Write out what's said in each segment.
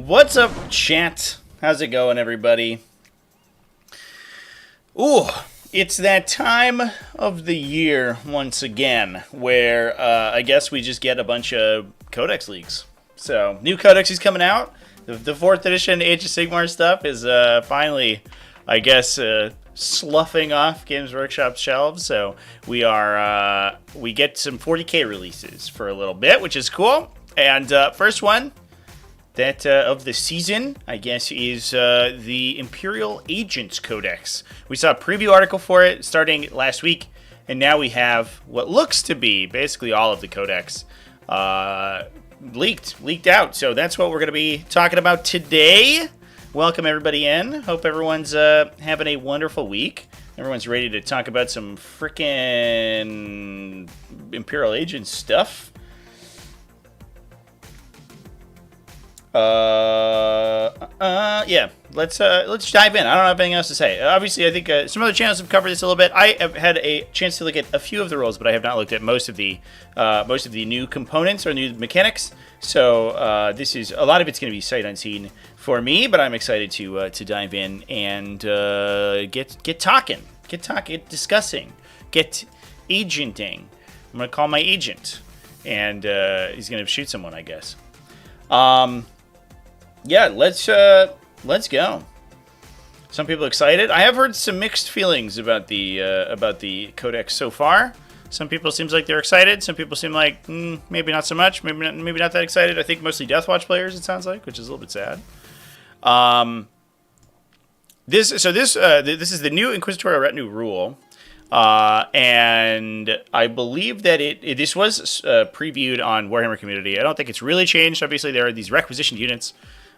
What's up, chat? How's it going, everybody? Ooh, it's that time of the year once again where I guess we just get a bunch of Codex leaks. So, new Codex is coming out. The 4th edition Age of Sigmar stuff is finally, I guess, sloughing off Games Workshop's shelves. So, we get some 40k releases for a little bit, which is cool. And first one that of the season, I guess, is the Imperial Agents Codex. We saw a preview article for it starting last week, and now we have what looks to be basically all of the Codex leaked out. So that's what we're going to be talking about today. Welcome everybody in. Hope everyone's having a wonderful week. Everyone's ready to talk about some frickin' Imperial Agents stuff. Yeah, let's dive in. I don't have anything else to say. Obviously, I think some other channels have covered this a little bit. I have had a chance to look at a few of the rules, but I have not looked at most of the new components or new mechanics. So this is a lot of it's going to be sight unseen for me, but I'm excited to dive in and get talking, get discussing, get agenting. I'm going to call my agent, and he's going to shoot someone, I guess. Yeah, let's go. Some people excited. I have heard some mixed feelings about the Codex so far. Some people seems like they're excited. Some people seem like maybe not so much. Maybe not that excited. I think mostly Deathwatch players. It sounds like, which is a little bit sad. This is the new Inquisitorial Retinue rule. And I believe that this was previewed on Warhammer Community. I don't think it's really changed. Obviously, there are these requisitioned units,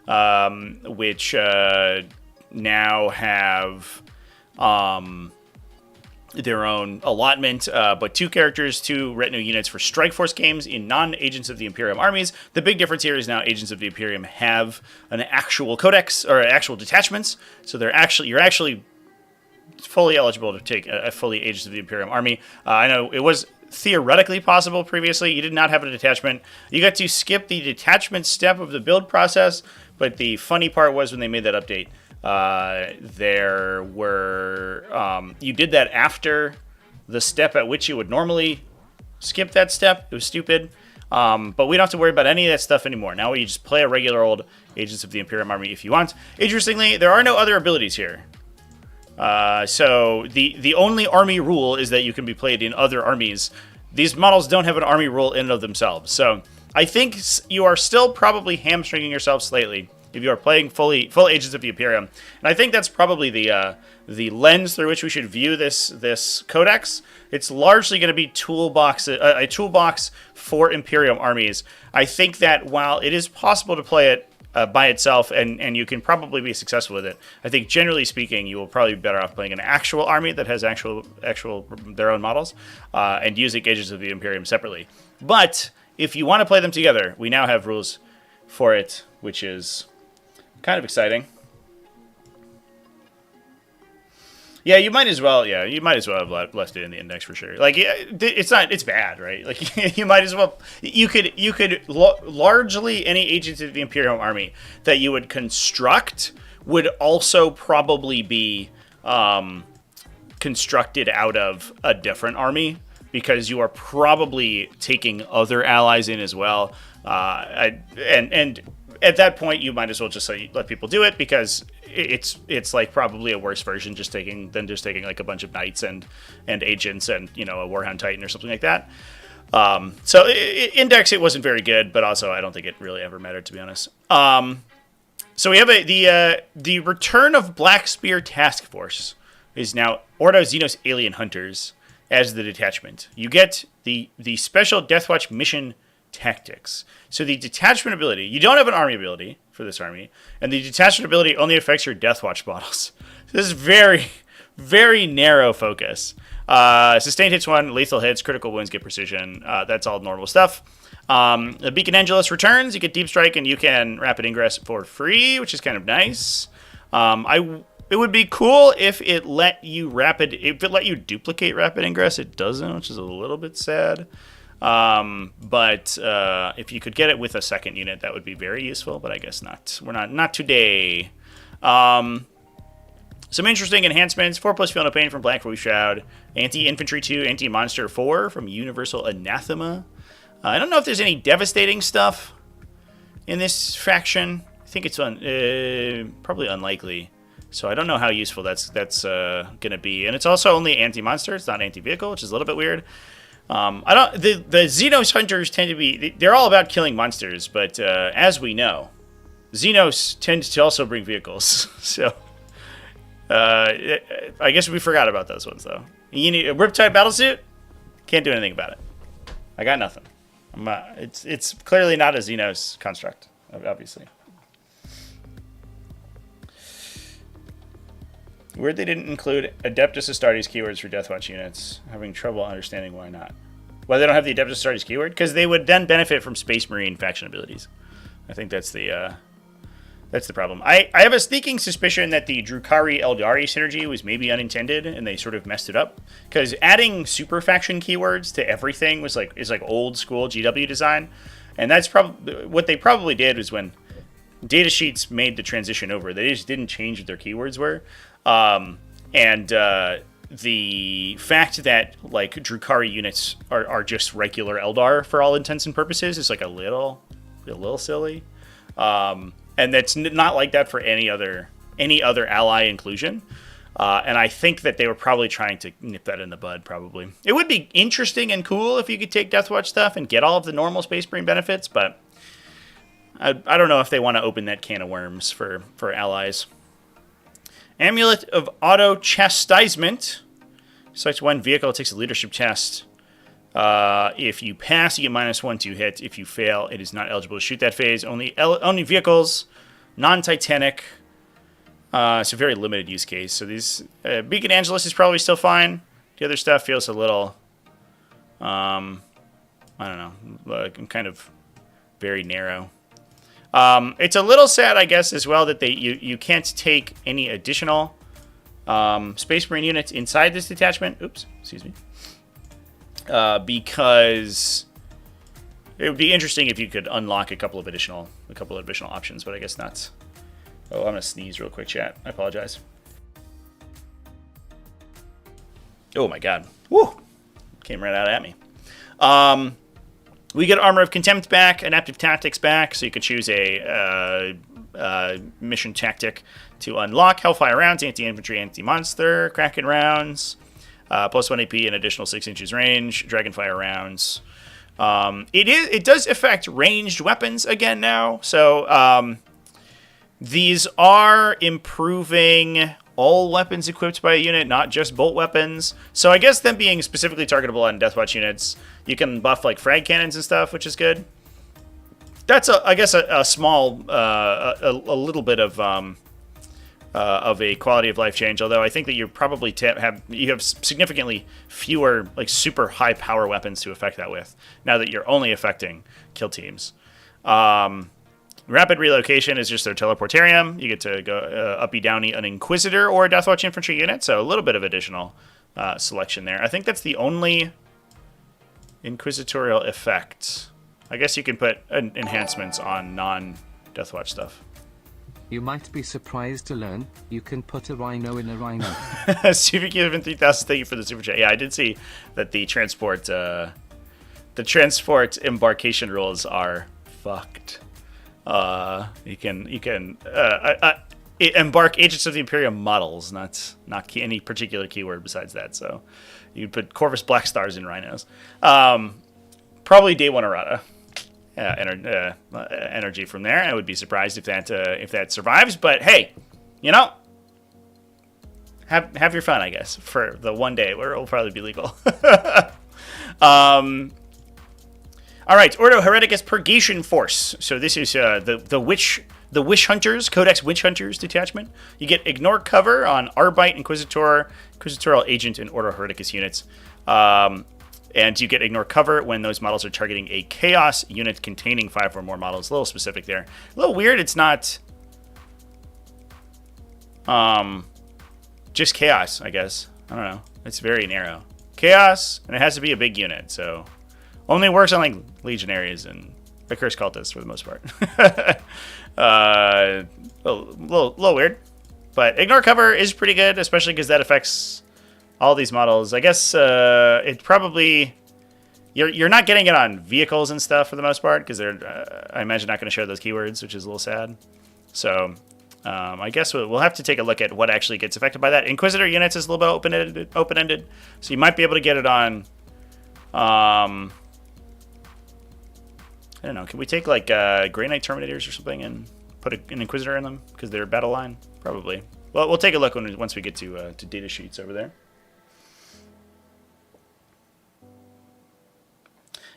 which now have their own allotment, but 2 characters, 2 retinue units for Strike Force games in non-Agents of the Imperium armies. The big difference here is now Agents of the Imperium have an actual codex or actual detachments, so you're actually fully eligible to take a fully Agents of the Imperium army. I know it was theoretically possible previously. You did not have a detachment. You got to skip the detachment step of the build process, but the funny part was when they made that update, you did that after the step at which you would normally skip that step. It was stupid. But we don't have to worry about any of that stuff anymore. Now you just play a regular old Agents of the Imperium army if you want. Interestingly, there are no other abilities here. So the only army rule is that you can be played in other armies. These models don't have an army rule in and of themselves. So I think you are still probably hamstringing yourself slightly if you are playing full Agents of the Imperium. And I think that's probably the lens through which we should view this codex. It's largely going to be a toolbox for Imperium armies. I think that while it is possible to play it by itself, and you can probably be successful with it, I think generally speaking, you will probably be better off playing an actual army that has actual their own models, and using Agents of the Imperium separately. But if you want to play them together, we now have rules for it, which is kind of exciting. Yeah, you might as well. Yeah, you might as well have left it in the index for sure. Like, it's bad, right? Like, you might as well. You could largely any Agents of the Imperial army that you would construct would also probably be constructed out of a different army, because you are probably taking other allies in as well. And at that point, you might as well just let people do it, because it's like probably a worse version than just taking like a bunch of knights and agents and a Warhound Titan or something like that. So index, it wasn't very good, but also I don't think it really ever mattered, to be honest. So we have the return of Black Spear Task Force is now Ordo Xenos Alien Hunters as the detachment. You get the special Deathwatch mission tactics. So the detachment ability, you don't have an army ability for this army, and the detachment ability only affects your Deathwatch models. So this is very, very narrow focus. Sustained hits 1, lethal hits, critical wounds get precision. That's all normal stuff. The Beacon Angelus returns. You get Deep Strike, and you can Rapid Ingress for free, which is kind of nice. It would be cool if it let you duplicate Rapid Ingress. It doesn't, which is a little bit sad. But if you could get it with a second unit, that would be very useful, but I guess not. We're not today. Some interesting enhancements: 4+ Feel No Pain from Black Voice Shroud, Anti-Infantry 2, Anti-Monster 4 from Universal Anathema. I don't know if there's any devastating stuff in this faction. I think it's probably unlikely. So I don't know how useful that's going to be. And it's also only anti-monster. It's not anti-vehicle, which is a little bit weird. The Xenos hunters tend to be, they're all about killing monsters, but as we know, Xenos tend to also bring vehicles. So I guess we forgot about those ones though. You need a Riptide battlesuit? Can't do anything about it. I got nothing. It's clearly not a Xenos construct, obviously. Weird they didn't include Adeptus Astartes keywords for Deathwatch units. Having trouble understanding why not. Why they don't have the Adeptus Astartes keyword? Because they would then benefit from Space Marine faction abilities. I think that's the problem. I have a sneaking suspicion that the Drukhari Eldari synergy was maybe unintended, and they sort of messed it up. Because adding super faction keywords to everything is like old school GW design, and that's probably what they probably did was when datasheets made the transition over, they just didn't change what their keywords were. The fact that like Drukhari units are just regular Eldar for all intents and purposes is like a little silly. And that's not like that for any other ally inclusion. And I think that they were probably trying to nip that in the bud, probably. It would be interesting and cool if you could take Deathwatch stuff and get all of the normal Space Marine benefits, but I don't know if they want to open that can of worms for allies. Amulet of Auto Chastisement. Selects one vehicle, it takes a leadership test. If you pass, you get -1 to hit. If you fail, it is not eligible to shoot that phase. Only vehicles, non-Titanic. It's a very limited use case. So these Beacon Angelus is probably still fine. The other stuff feels a little, I don't know, like kind of very narrow. It's a little sad, I guess, as well that you can't take any additional Space Marine units inside this detachment. Oops, excuse me. Because it would be interesting if you could unlock a couple of additional options, but I guess not. Oh, I'm gonna sneeze real quick, chat. I apologize. Oh my god. Woo! Came right out at me. We get Armor of Contempt back, Adaptive Tactics back, so you could choose a mission tactic to unlock. Hellfire rounds, anti-infantry, anti-monster, Kraken rounds, +1 AP and additional 6 inches range, Dragonfire rounds. It does affect ranged weapons again now, so these are improving all weapons equipped by a unit, not just bolt weapons. So I guess them being specifically targetable on Deathwatch units, you can buff like frag cannons and stuff, which is good. That's I guess a small, a little bit of a quality of life change. Although I think that you probably have significantly fewer like super high power weapons to affect that with. Now that you're only affecting kill teams. Rapid relocation is just their teleportarium. You get to go uppy downy an Inquisitor or a Deathwatch infantry unit, so a little bit of additional selection there. I think that's the only inquisitorial effect. I guess you can put enhancements on non-Deathwatch stuff. You might be surprised to learn you can put a rhino in a rhino. Super Given 3000, thank you for the super chat. Yeah, I did see that the transport embarkation rules are fucked. You can embark agents of the Imperial models, not any particular keyword besides that. So you could put Corvus Black Stars in rhinos. Probably day one errata. Energy from there. I would be surprised if that survives. But hey, have your fun, I guess, for the one day where it'll probably be legal. All right, Ordo Hereticus Purgation Force. So this is the Wish Hunters, Codex Witch Hunters detachment. You get Ignore Cover on Arbite, Inquisitorial Agent, and Ordo Hereticus units. And you get Ignore Cover when those models are targeting a Chaos unit containing 5 or more models. A little specific there. A little weird it's not just Chaos, I guess. I don't know. It's very narrow. Chaos, and it has to be a big unit, so Only works on like legionaries and accursed cultists for the most part. A little weird, but ignore cover is pretty good, especially because that affects all these models. I guess it probably you're not getting it on vehicles and stuff for the most part because they're I imagine not going to share those keywords, which is a little sad. So I guess we'll have to take a look at what actually gets affected by that. Inquisitor units is a little bit open-ended, so you might be able to get it on. I don't know. Can we take like Grey Knight Terminators or something and put an Inquisitor in them because they're battle line? Probably. Well, we'll take a look once we get to data sheets over there.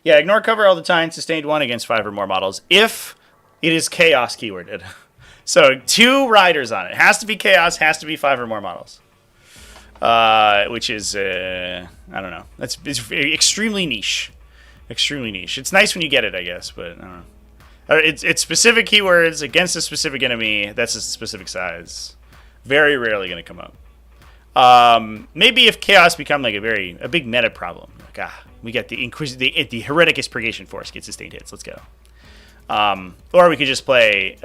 Yeah, ignore cover all the time. Sustained 1 against 5 or more models if it is chaos keyworded. So 2 riders on it. Has to be chaos. Has to be 5 or more models. Which is I don't know. It's extremely niche. Extremely niche. It's nice when you get it, I guess, but I don't know. It's specific keywords against a specific enemy. That's a specific size. Very rarely going to come up. Maybe if chaos become like a big meta problem. Like we got the Hereticus Purgation Force gets sustained hits. Let's go. Or we could just play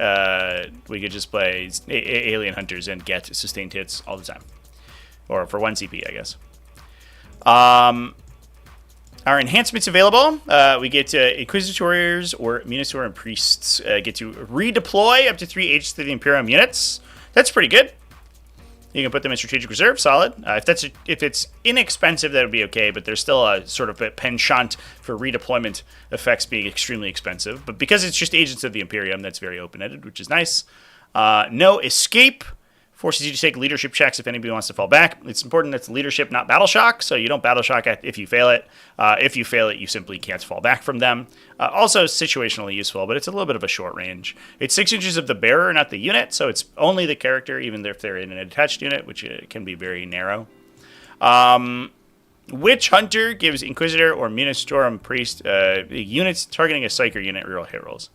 Alien Hunters and get sustained hits all the time, or for 1 CP, I guess. Our enhancements available. We get Inquisitors or Munitor and Priests get to redeploy up to 3 agents to the Imperial units. That's pretty good. You can put them in strategic reserve, solid. If it's inexpensive, that would be okay, but there's still a sort of a penchant for redeployment effects being extremely expensive. But because it's just agents of the Imperium, that's very open-ended, which is nice. No escape. Forces you to take leadership checks if anybody wants to fall back. It's important that it's leadership, not battle shock, so you don't battle shock if you fail it. If you fail it, you simply can't fall back from them. Also situationally useful, but it's a little bit of a short range. It's 6 inches of the bearer, not the unit, so it's only the character, even if they're in an attached unit, which can be very narrow. Witch Hunter gives Inquisitor or Munistorm Priest units targeting a Psyker unit reroll hit rolls.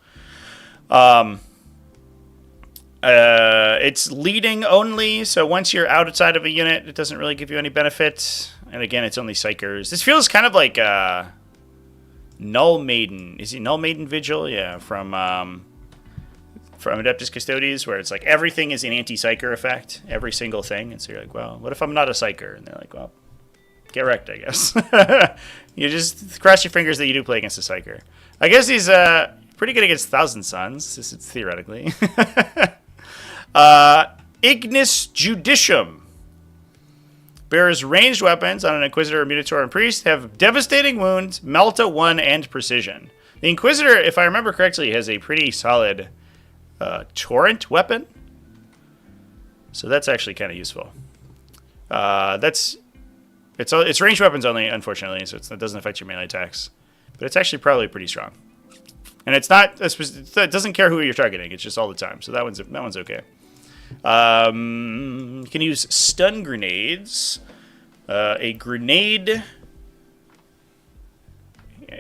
It's leading only, so once you're outside of a unit, it doesn't really give you any benefit. And again, it's only Psychers. This feels kind of like Null Maiden. Is he Null Maiden Vigil? Yeah, from Adeptus Custodes, where it's like everything is an anti-Psyker effect, every single thing. And so you're like, well, what if I'm not a Psyker? And they're like, well, get wrecked, I guess. You just cross your fingers that you do play against a Psyker. I guess he's pretty good against Thousand Suns, theoretically. Ignis Judicium. Bears ranged weapons on an Inquisitor, Munitor, and Priest. Have devastating wounds, Melta 1, and precision. The Inquisitor, if I remember correctly, has a pretty solid torrent weapon. So that's actually kind of useful. It's ranged weapons only, unfortunately, so it doesn't affect your melee attacks. But it's actually probably pretty strong. And it's not it doesn't care who you're targeting. It's just all the time. So that one's okay. You can use stun grenades. A grenade.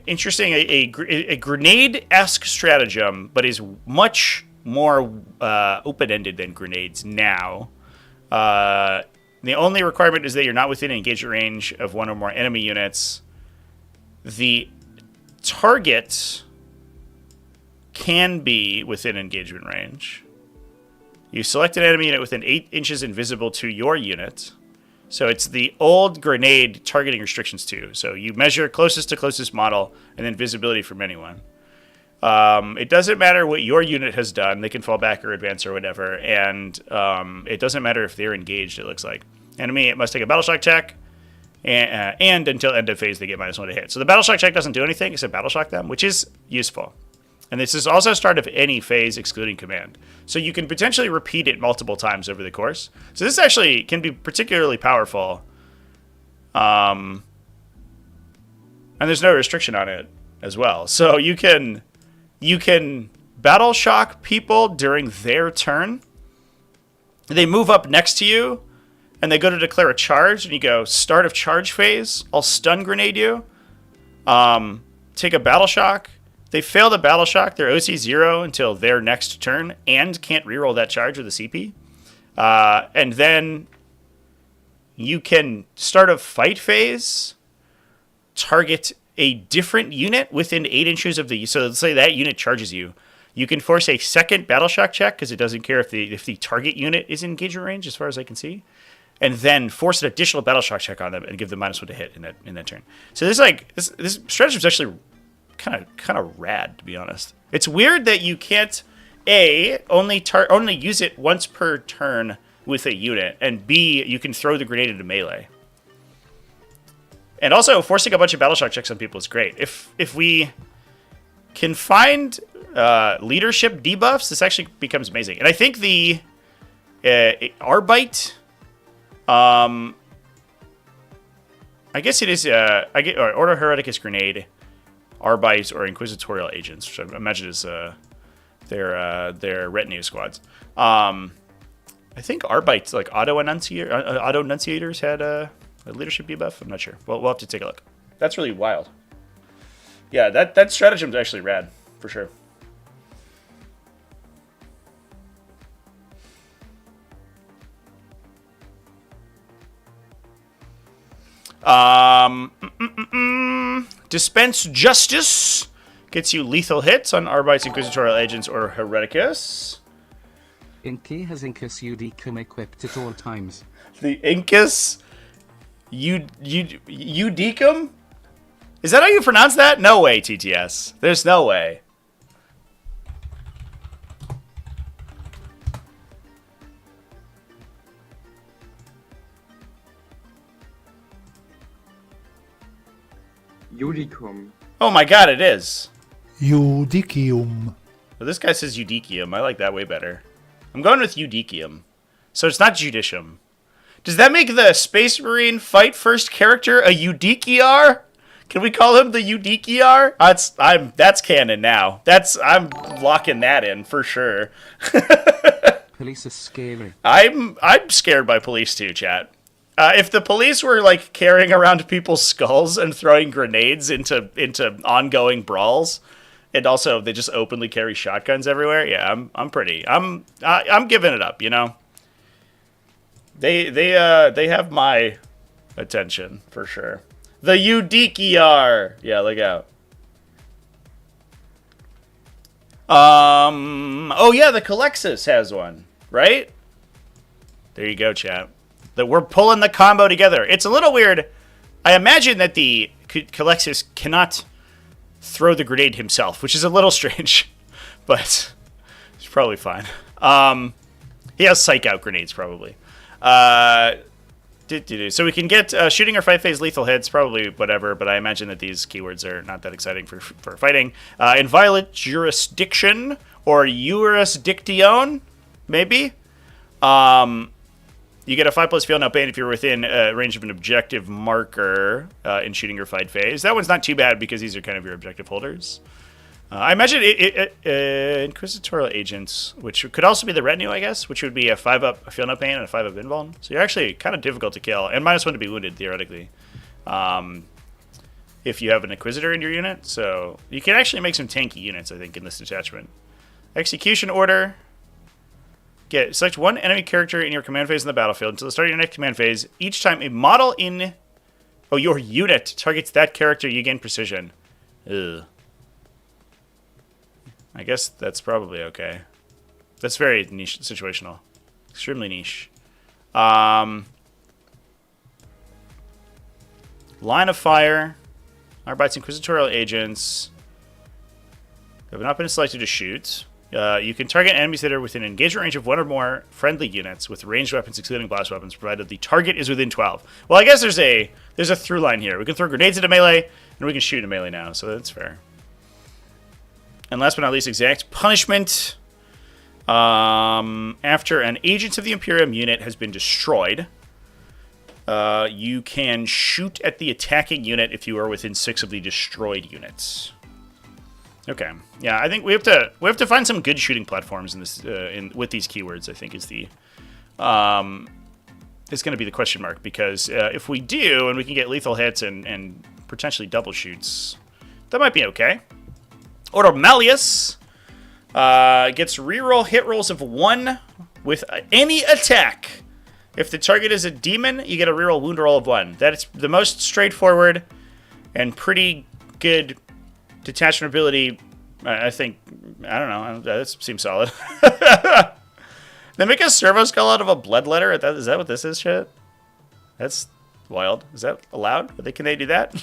Interesting. A grenade-esque stratagem, but is much more open-ended than grenades now. The only requirement is that you're not within engagement range of 1 or more enemy units. The target can be within engagement range. You select an enemy unit within 8 inches invisible to your unit. So it's the old grenade targeting restrictions too. So you measure closest to closest model and then visibility from anyone. It doesn't matter what your unit has done. They can fall back or advance or whatever. And it doesn't matter if they're engaged, it looks like. Enemy must take a battle shock check. And until end of phase, they get -1 to hit. So the battle shock check doesn't do anything except battle shock them, which is useful. And this is also start of any phase excluding command. So you can potentially repeat it multiple times over the course. So this actually can be particularly powerful. And there's no restriction on it as well. So you can battle shock people during their turn. They move up next to you, and they go to declare a charge, and you go, start of charge phase, I'll stun grenade you. Take a battle shock. They fail the battle shock, they're OC 0 until their next turn, and can't reroll that charge with a CP. And then you can start a fight phase, target a different unit within 8 inches of the... So let's say that unit charges you. You can force a second battle shock check, because it doesn't care if the target unit is in engagement range, as far as I can see. And then force an additional battle shock check on them and give them -1 to hit in that turn. So this stratagem is actually kind of rad, to be honest. It's weird that you can't only use it once per turn with a unit, and B, you can throw the grenade into melee. And also, forcing a bunch of battle shock checks on people is great. If we can find leadership debuffs, this actually becomes amazing. And I think the Arbite, I guess it is Ordo Hereticus grenade, Arbite, or Inquisitorial agents, which I imagine is their retinue squads. I think Arbite's like auto enunciators had a leadership debuff. I'm not sure. We'll have to take a look. That's really wild. Yeah, that stratagem's actually rad for sure. Dispense Justice gets you lethal hits on Arbites, Inquisitorial Agents, or Hereticus. Inky has Incus Udicum equipped at all times. The Incus Udicum? Is that how you pronounce that? No way, TTS. There's no way. Udicum. Oh my god, it is. Eudicium. Well, this guy says Eudicium. I like that way better. I'm going with Eudicium. So it's not Judicium. Does that make the Space Marine fight first character a Eudiciar? Can we call him the Eudiciar? That's canon now. I'm locking that in for sure. Police are scary. I'm scared by police too, chat. If the police were like carrying around people's skulls and throwing grenades into ongoing brawls, and also they just openly carry shotguns everywhere, yeah, I'm giving it up, you know. They have my attention for sure. The Eudiciar, yeah, look out. Oh yeah, the Colexis has one, right? There you go, chat. That we're pulling the combo together. It's a little weird. I imagine that the Colexis cannot throw the grenade himself, which is a little strange, but it's probably fine. He has psych out grenades probably. So we can get shooting or fight phase lethal hits, probably whatever, but I imagine that these keywords are not that exciting for fighting. Inviolate jurisdiction or jurisdiction, maybe. You get a 5+ feel no pain if you're within range of an objective marker in shooting or fight phase. That one's not too bad because these are kind of your objective holders. I imagine Inquisitorial Agents, which could also be the retinue, I guess, which would be a 5+ a feel no pain and a 5+ invuln. So you're actually kind of difficult to kill, and -1 to be wounded, theoretically, if you have an Inquisitor in your unit. So you can actually make some tanky units, I think, in this detachment. Execution Order. Select one enemy character in your command phase in the battlefield until the start of your next command phase. Each time a model in your unit targets that character, you gain precision. Ugh. I guess that's probably okay. That's very niche, situational. Extremely niche. Line of Fire. Arbites Inquisitorial Agents. Have not been selected to shoot. You can target enemies that are within engagement range of one or more friendly units with ranged weapons, excluding blast weapons, provided the target is within 12. Well, I guess there's a through line here. We can throw grenades into melee, and we can shoot into melee now, so that's fair. And last but not least, exact punishment. After an agent of the Imperium unit has been destroyed, you can shoot at the attacking unit if you are within 6 of the destroyed units. Okay, yeah, I think we have to find some good shooting platforms in this with these keywords. I think is going to be the question mark, because if we do and we can get lethal hits and potentially double shoots, that might be okay. Ordo Malleus gets reroll hit rolls of 1 with any attack. If the target is a demon, you get a reroll wound roll of 1. That is the most straightforward and pretty good detachment ability. I think, I don't know, that seems solid. They make a servo skull out of a bloodletter? Is that what this is, shit? That's wild. Is that allowed? Can they do that?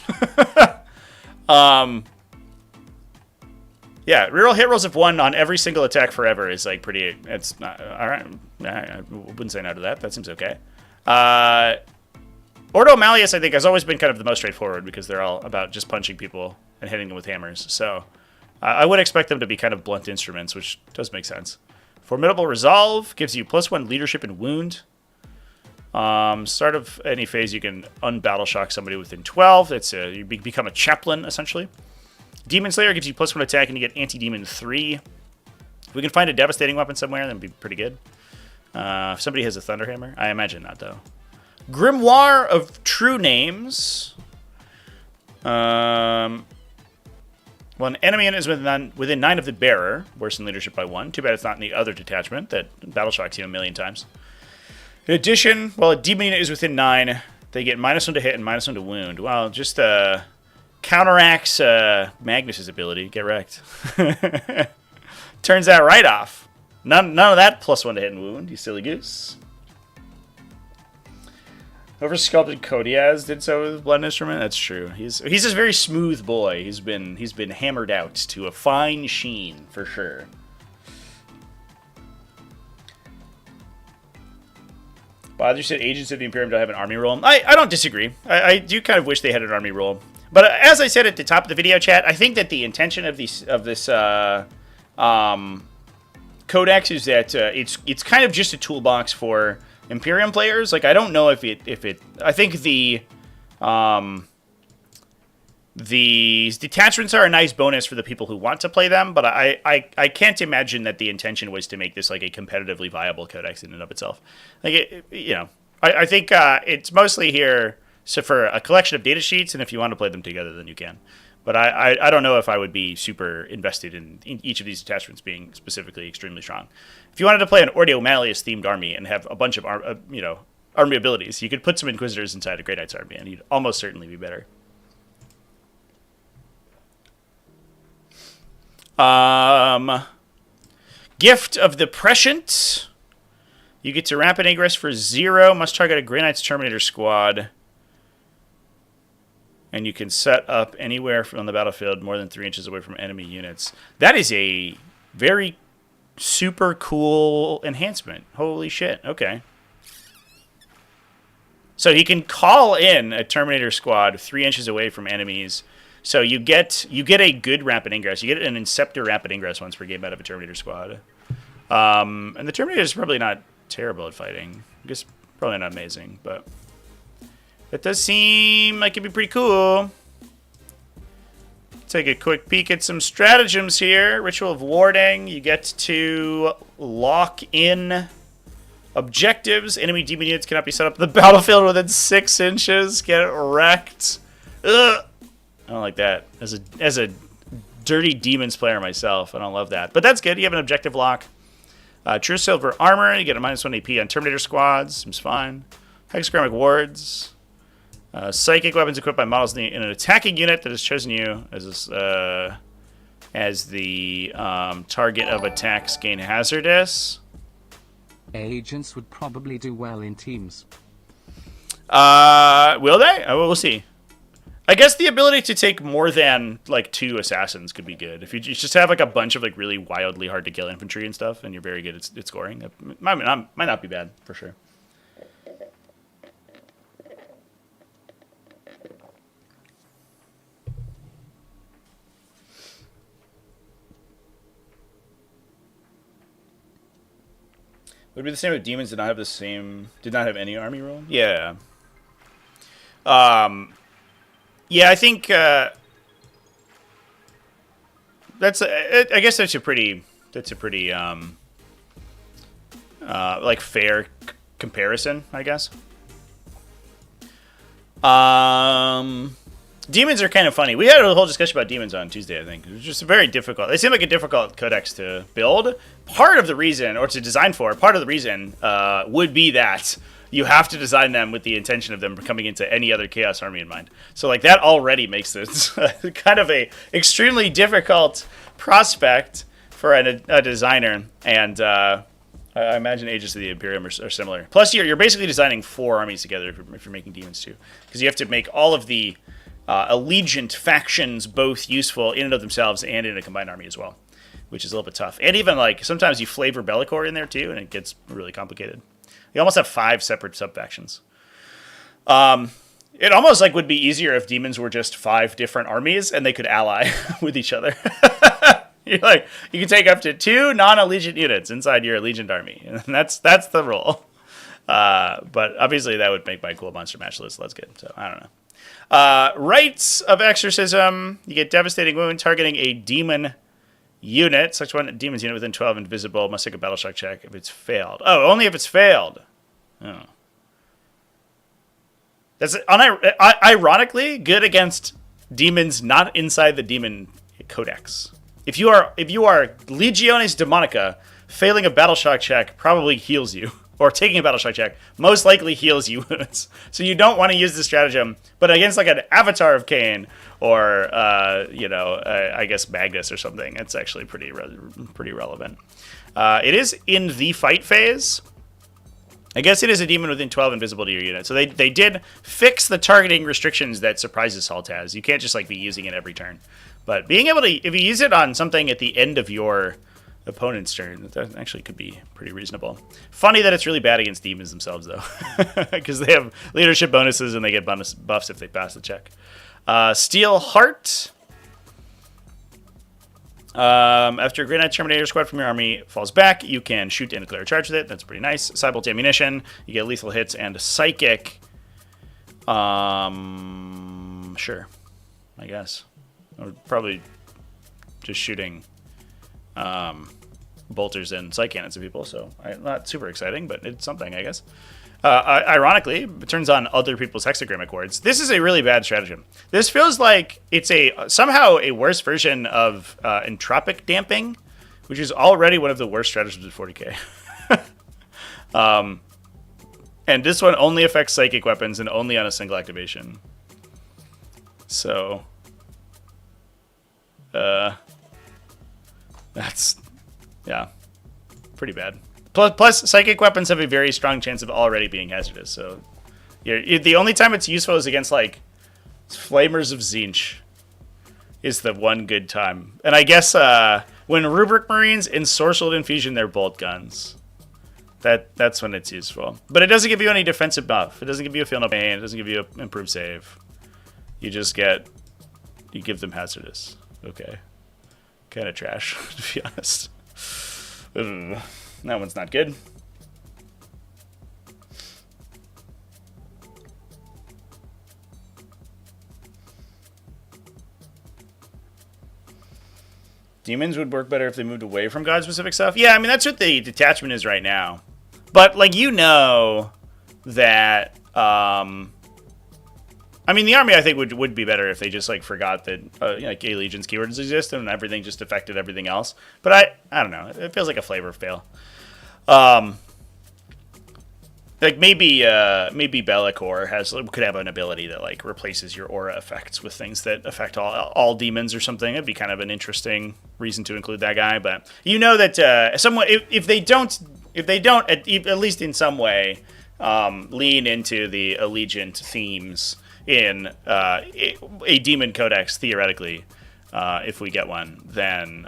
Yeah, reroll hit rolls of 1 on every single attack forever is like pretty. It's not all right. I wouldn't say no to that. That seems okay. Ordo Malleus, I think, has always been kind of the most straightforward because they're all about just punching people and hitting them with hammers. So I would expect them to be kind of blunt instruments, which does make sense. Formidable Resolve gives you +1 leadership and wound. Start of any phase, you can unbattle shock somebody within 12. You become a chaplain, essentially. Demon Slayer gives you +1 attack, and you get Anti-Demon 3. If we can find a devastating weapon somewhere, that'd be pretty good. If somebody has a Thunderhammer, I imagine not, though. Grimoire of True Names. When an enemy is within 9 of the bearer, worsen leadership by 1. Too bad it's not in the other detachment that battle shocks you a million times. In addition, while a demon unit is within 9, they get -1 to hit and -1 to wound. Well, just counteracts Magnus's ability. Get wrecked. Turns that right off. None of that +1 to hit and wound, you silly goose. Whoever sculpted Codex did so with Blood Instrument. That's true. He's a very smooth boy. He's been hammered out to a fine sheen for sure. Bob, you said Agents of the Imperium don't have an army role. I don't disagree. I do kind of wish they had an army role. But as I said at the top of the video chat, I think that the intention of this Codex is that it's kind of just a toolbox for Imperium players. Like, I don't know if it I think these detachments are a nice bonus for the people who want to play them, but I can't imagine that the intention was to make this like a competitively viable codex in and of itself. Like, I think it's mostly here for a collection of data sheets, and if you want to play them together, then you can. But I don't know if I would be super invested in each of these detachments being specifically extremely strong. If you wanted to play an Ordo Malleus themed army and have a bunch of army abilities, you could put some Inquisitors inside a Grey Knight's army, and you'd almost certainly be better. Gift of the Prescient. You get to Rapid Ingress for 0. Must target a Grey Knight's Terminator squad. And you can set up anywhere from the battlefield more than 3 inches away from enemy units. That is a very super cool enhancement. Holy shit. Okay. So he can call in a Terminator squad 3 inches away from enemies. So you get a good Rapid Ingress. You get an Inceptor Rapid Ingress once per game out of a Terminator squad. And the Terminator is probably not terrible at fighting. I guess probably not amazing, but it does seem like it'd be pretty cool. Take a quick peek at some stratagems here. Ritual of Warding. You get to lock in objectives. Enemy demon units cannot be set up in the battlefield within 6 inches. Get wrecked. Ugh. I don't like that. As a dirty demons player myself, I don't love that. But that's good. You have an objective lock. True Silver Armor. You get a -1 AP on Terminator squads. Seems fine. Hexagrammic Wards. Psychic weapons equipped by models in an attacking unit that has chosen you as the target of attacks gain hazardous. Agents would probably do well in teams. Will they? We'll see. I guess the ability to take more than like 2 assassins could be good. If you just have like a bunch of like really wildly hard to kill infantry and stuff, and you're very good at scoring, that might not be bad for sure. Would it be the same if demons did not have any army rule? Yeah. Yeah, I think I guess that's a pretty like fair comparison, I guess. Demons are kind of funny. We had a whole discussion about demons on Tuesday, I think. It was just very difficult. They seem like a difficult codex to build. Part of the reason, or to design for, part of the reason would be that you have to design them with the intention of them coming into any other Chaos Army in mind. So, like, that already makes this kind of a extremely difficult prospect for a designer. And I imagine Aegis of the Imperium are similar. Plus, you're basically designing 4 armies together if you're making demons, too. Because you have to make all of the allegiant factions both useful in and of themselves and in a combined army as well, which is a little bit tough. And even like sometimes you flavor Bellicor in there too, and it gets really complicated. You almost have 5 separate sub-factions. It almost like would be easier if demons were just 5 different armies and they could ally with each other. You're like, you can take up to 2 non-allegiant units inside your allegiant army, and that's the rule. But obviously that would make my cool monster match list less good. So I don't know. Rites of Exorcism. You get devastating wound targeting a demon unit. Such one demon's unit within 12 invisible must take a battle shock check if it's failed. Oh, only if it's failed. Oh. That's ironically good against demons not inside the demon codex. If you are Legiones Demonica, failing a battle shock check probably heals you. Or taking a battle shock check most likely heals you wounds. So you don't want to use this stratagem, but against like an Avatar of Cain or I guess Magnus or something, it's actually pretty relevant. It is in the fight phase. I guess it is a demon within 12 invisible to your unit. So they did fix the targeting restrictions that Surprise Assault has. You can't just like be using it every turn, but being able to, if you use it on something at the end of your opponent's turn, that actually could be pretty reasonable. Funny that it's really bad against demons themselves, though, because they have leadership bonuses and they get buffs if they pass the check. Steel Heart. After a Grey Knight Terminator squad from your army falls back, you can shoot and declare a charge with it. That's pretty nice. Cybolt ammunition. You get lethal hits and psychic. Sure, I guess. Or probably just shooting bolters and sight cannons to people, so not super exciting, but it's something, I guess. Ironically, it turns on other people's hexagram accords. This is a really bad stratagem. This feels like it's somehow a worse version of entropic damping, which is already one of the worst stratagems in 40k. And this one only affects psychic weapons and only on a single activation. So that's, yeah, pretty bad. Plus, psychic weapons have a very strong chance of already being hazardous. So the only time it's useful is against, like, Flamers of Tzeentch is the one good time. And I guess when Rubric Marines ensorcelled Infusion their bolt guns, that's when it's useful. But it doesn't give you any defensive buff. It doesn't give you a Feel No Pain. It doesn't give you an improved save. You just you give them hazardous. Okay. Kind of trash, to be honest. Ugh, that one's not good. Demons would work better if they moved away from god-specific stuff. Yeah, I mean, that's what the detachment is right now. But, like, you know that I mean, the army, I think, would be better if they just, like, forgot that, like, Legion's keywords exist and everything just affected everything else. But I don't know. It feels like a flavor fail. Like, maybe Bellicor could have an ability that, like, replaces your aura effects with things that affect all demons or something. It'd be kind of an interesting reason to include that guy. But you know that if they don't, at least in some way, lean into the Allegiant themes in a demon codex, theoretically, if we get one, then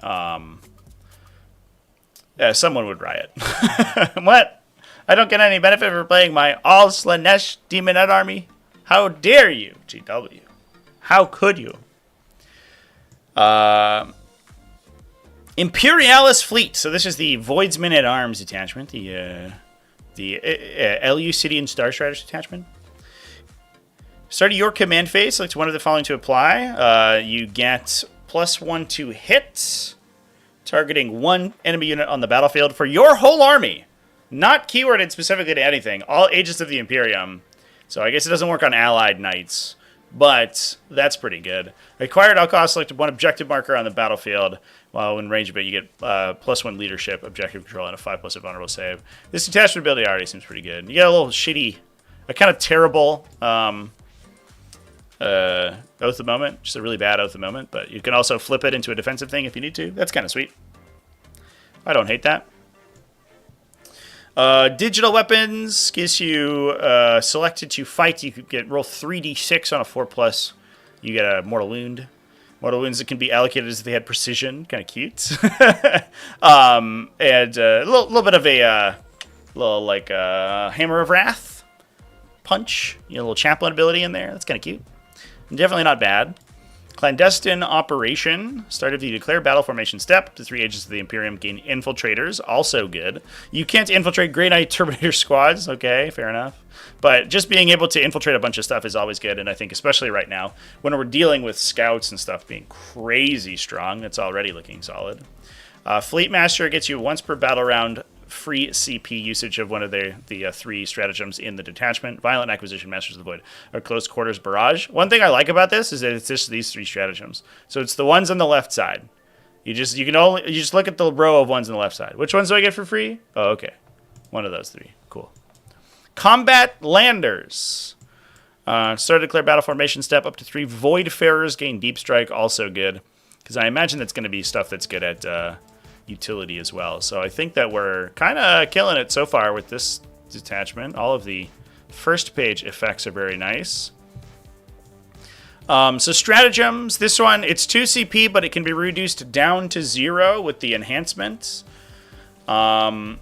someone would riot. What? I don't get any benefit for playing my all Slanesh Demonette army? How dare you, GW? How could you? Imperialis Fleet. So this is the Voidsman at Arms detachment, the Eleusidian Star Strategist detachment. Start of your command phase, select one of the following to apply. You get +1 to hit, targeting one enemy unit on the battlefield for your whole army. Not keyworded specifically to anything. All Aegis of the Imperium. So I guess it doesn't work on allied knights. But that's pretty good. Acquired alcohol selected one objective marker on the battlefield. While in range of it, you get +1 leadership, objective control, and a 5+ vulnerable save. This detachment ability already seems pretty good. You get a little shitty, a kind of terrible Oath of Moment. Just a really bad Oath of Moment. But you can also flip it into a defensive thing if you need to. That's kind of sweet. I don't hate that. Digital weapons gives you selected to fight. You could get roll 3d6 on a 4+. You get a mortal wound. Mortal wounds that can be allocated as if they had precision. Kind of cute. And a little bit of a Hammer of Wrath punch. You know, a little chaplain ability in there. That's kind of cute. Definitely not bad. Clandestine Operation. Start of the declare battle formation step. To 3 agents of the Imperium gain infiltrators. Also good. You can't infiltrate Grey Knight Terminator squads. Okay, fair enough. But just being able to infiltrate a bunch of stuff is always good. And I think especially right now, when we're dealing with scouts and stuff being crazy strong, it's already looking solid. Fleet Master gets you once per battle round free CP usage of one of the 3 stratagems in the detachment. Violent Acquisition, Masters of the Void, or Close Quarters Barrage. One thing I like about this is that it's just these 3 stratagems. So it's the ones on the left side. You just look at the row of ones on the left side. Which ones do I get for free? Oh, okay. One of those 3. Cool. Combat Landers. Start to declare battle formation step. Up to 3 Voidfarers gain Deep Strike. Also good. Because I imagine that's going to be stuff that's good at utility as well. So I think that we're kind of killing it so far with this detachment. All of the first page effects are very nice. So stratagems. This one, it's 2 CP, but it can be reduced down to 0 with the enhancements. Targeting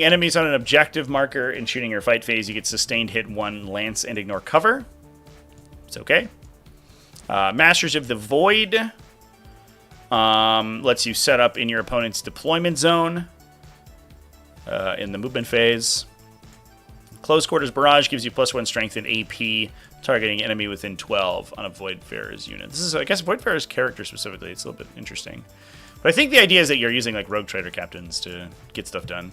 enemies on an objective marker in shooting or fight phase, you get sustained hit 1 lance and ignore cover. It's okay. Masters of the Void lets you set up in your opponent's deployment zone in the movement phase. Close Quarters Barrage gives you +1 strength and AP, targeting enemy within 12 on a Voidfarer's unit. This is, I guess, Voidfarer's character specifically. It's a little bit interesting. But I think the idea is that you're using like rogue trader captains to get stuff done.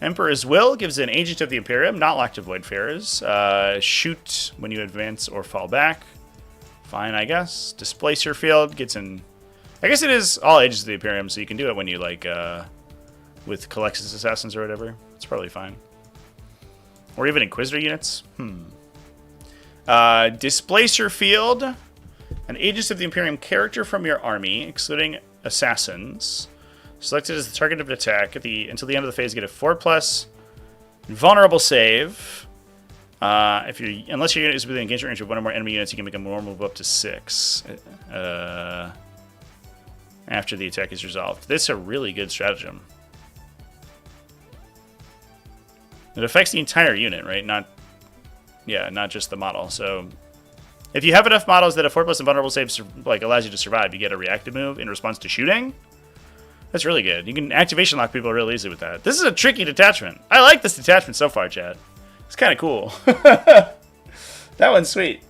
Emperor's Will gives an agent of the Imperium, not locked to Voidfarers. Shoot when you advance or fall back. Fine, I guess. Displacer Field gets in... I guess it is all agents of the Imperium, so you can do it when you, like, with Colexis Assassins or whatever. It's probably fine. Or even Inquisitor units. Displacer Field. An agent of the Imperium character from your army, excluding Assassins. Selected as the target of an attack. Until the end of the phase, get a 4+ vulnerable save. Unless your unit is within engagement range of 1 or more enemy units, you can make a normal move up to 6 after the attack is resolved. This is a really good stratagem. It affects the entire unit, right? Not just the model. So if you have enough models that a 4+ invulnerable save allows you to survive, you get a reactive move in response to shooting. That's really good. You can activation lock people really easily with that. This is a tricky detachment. I like this detachment so far, Chad. It's kind of cool. That one's sweet.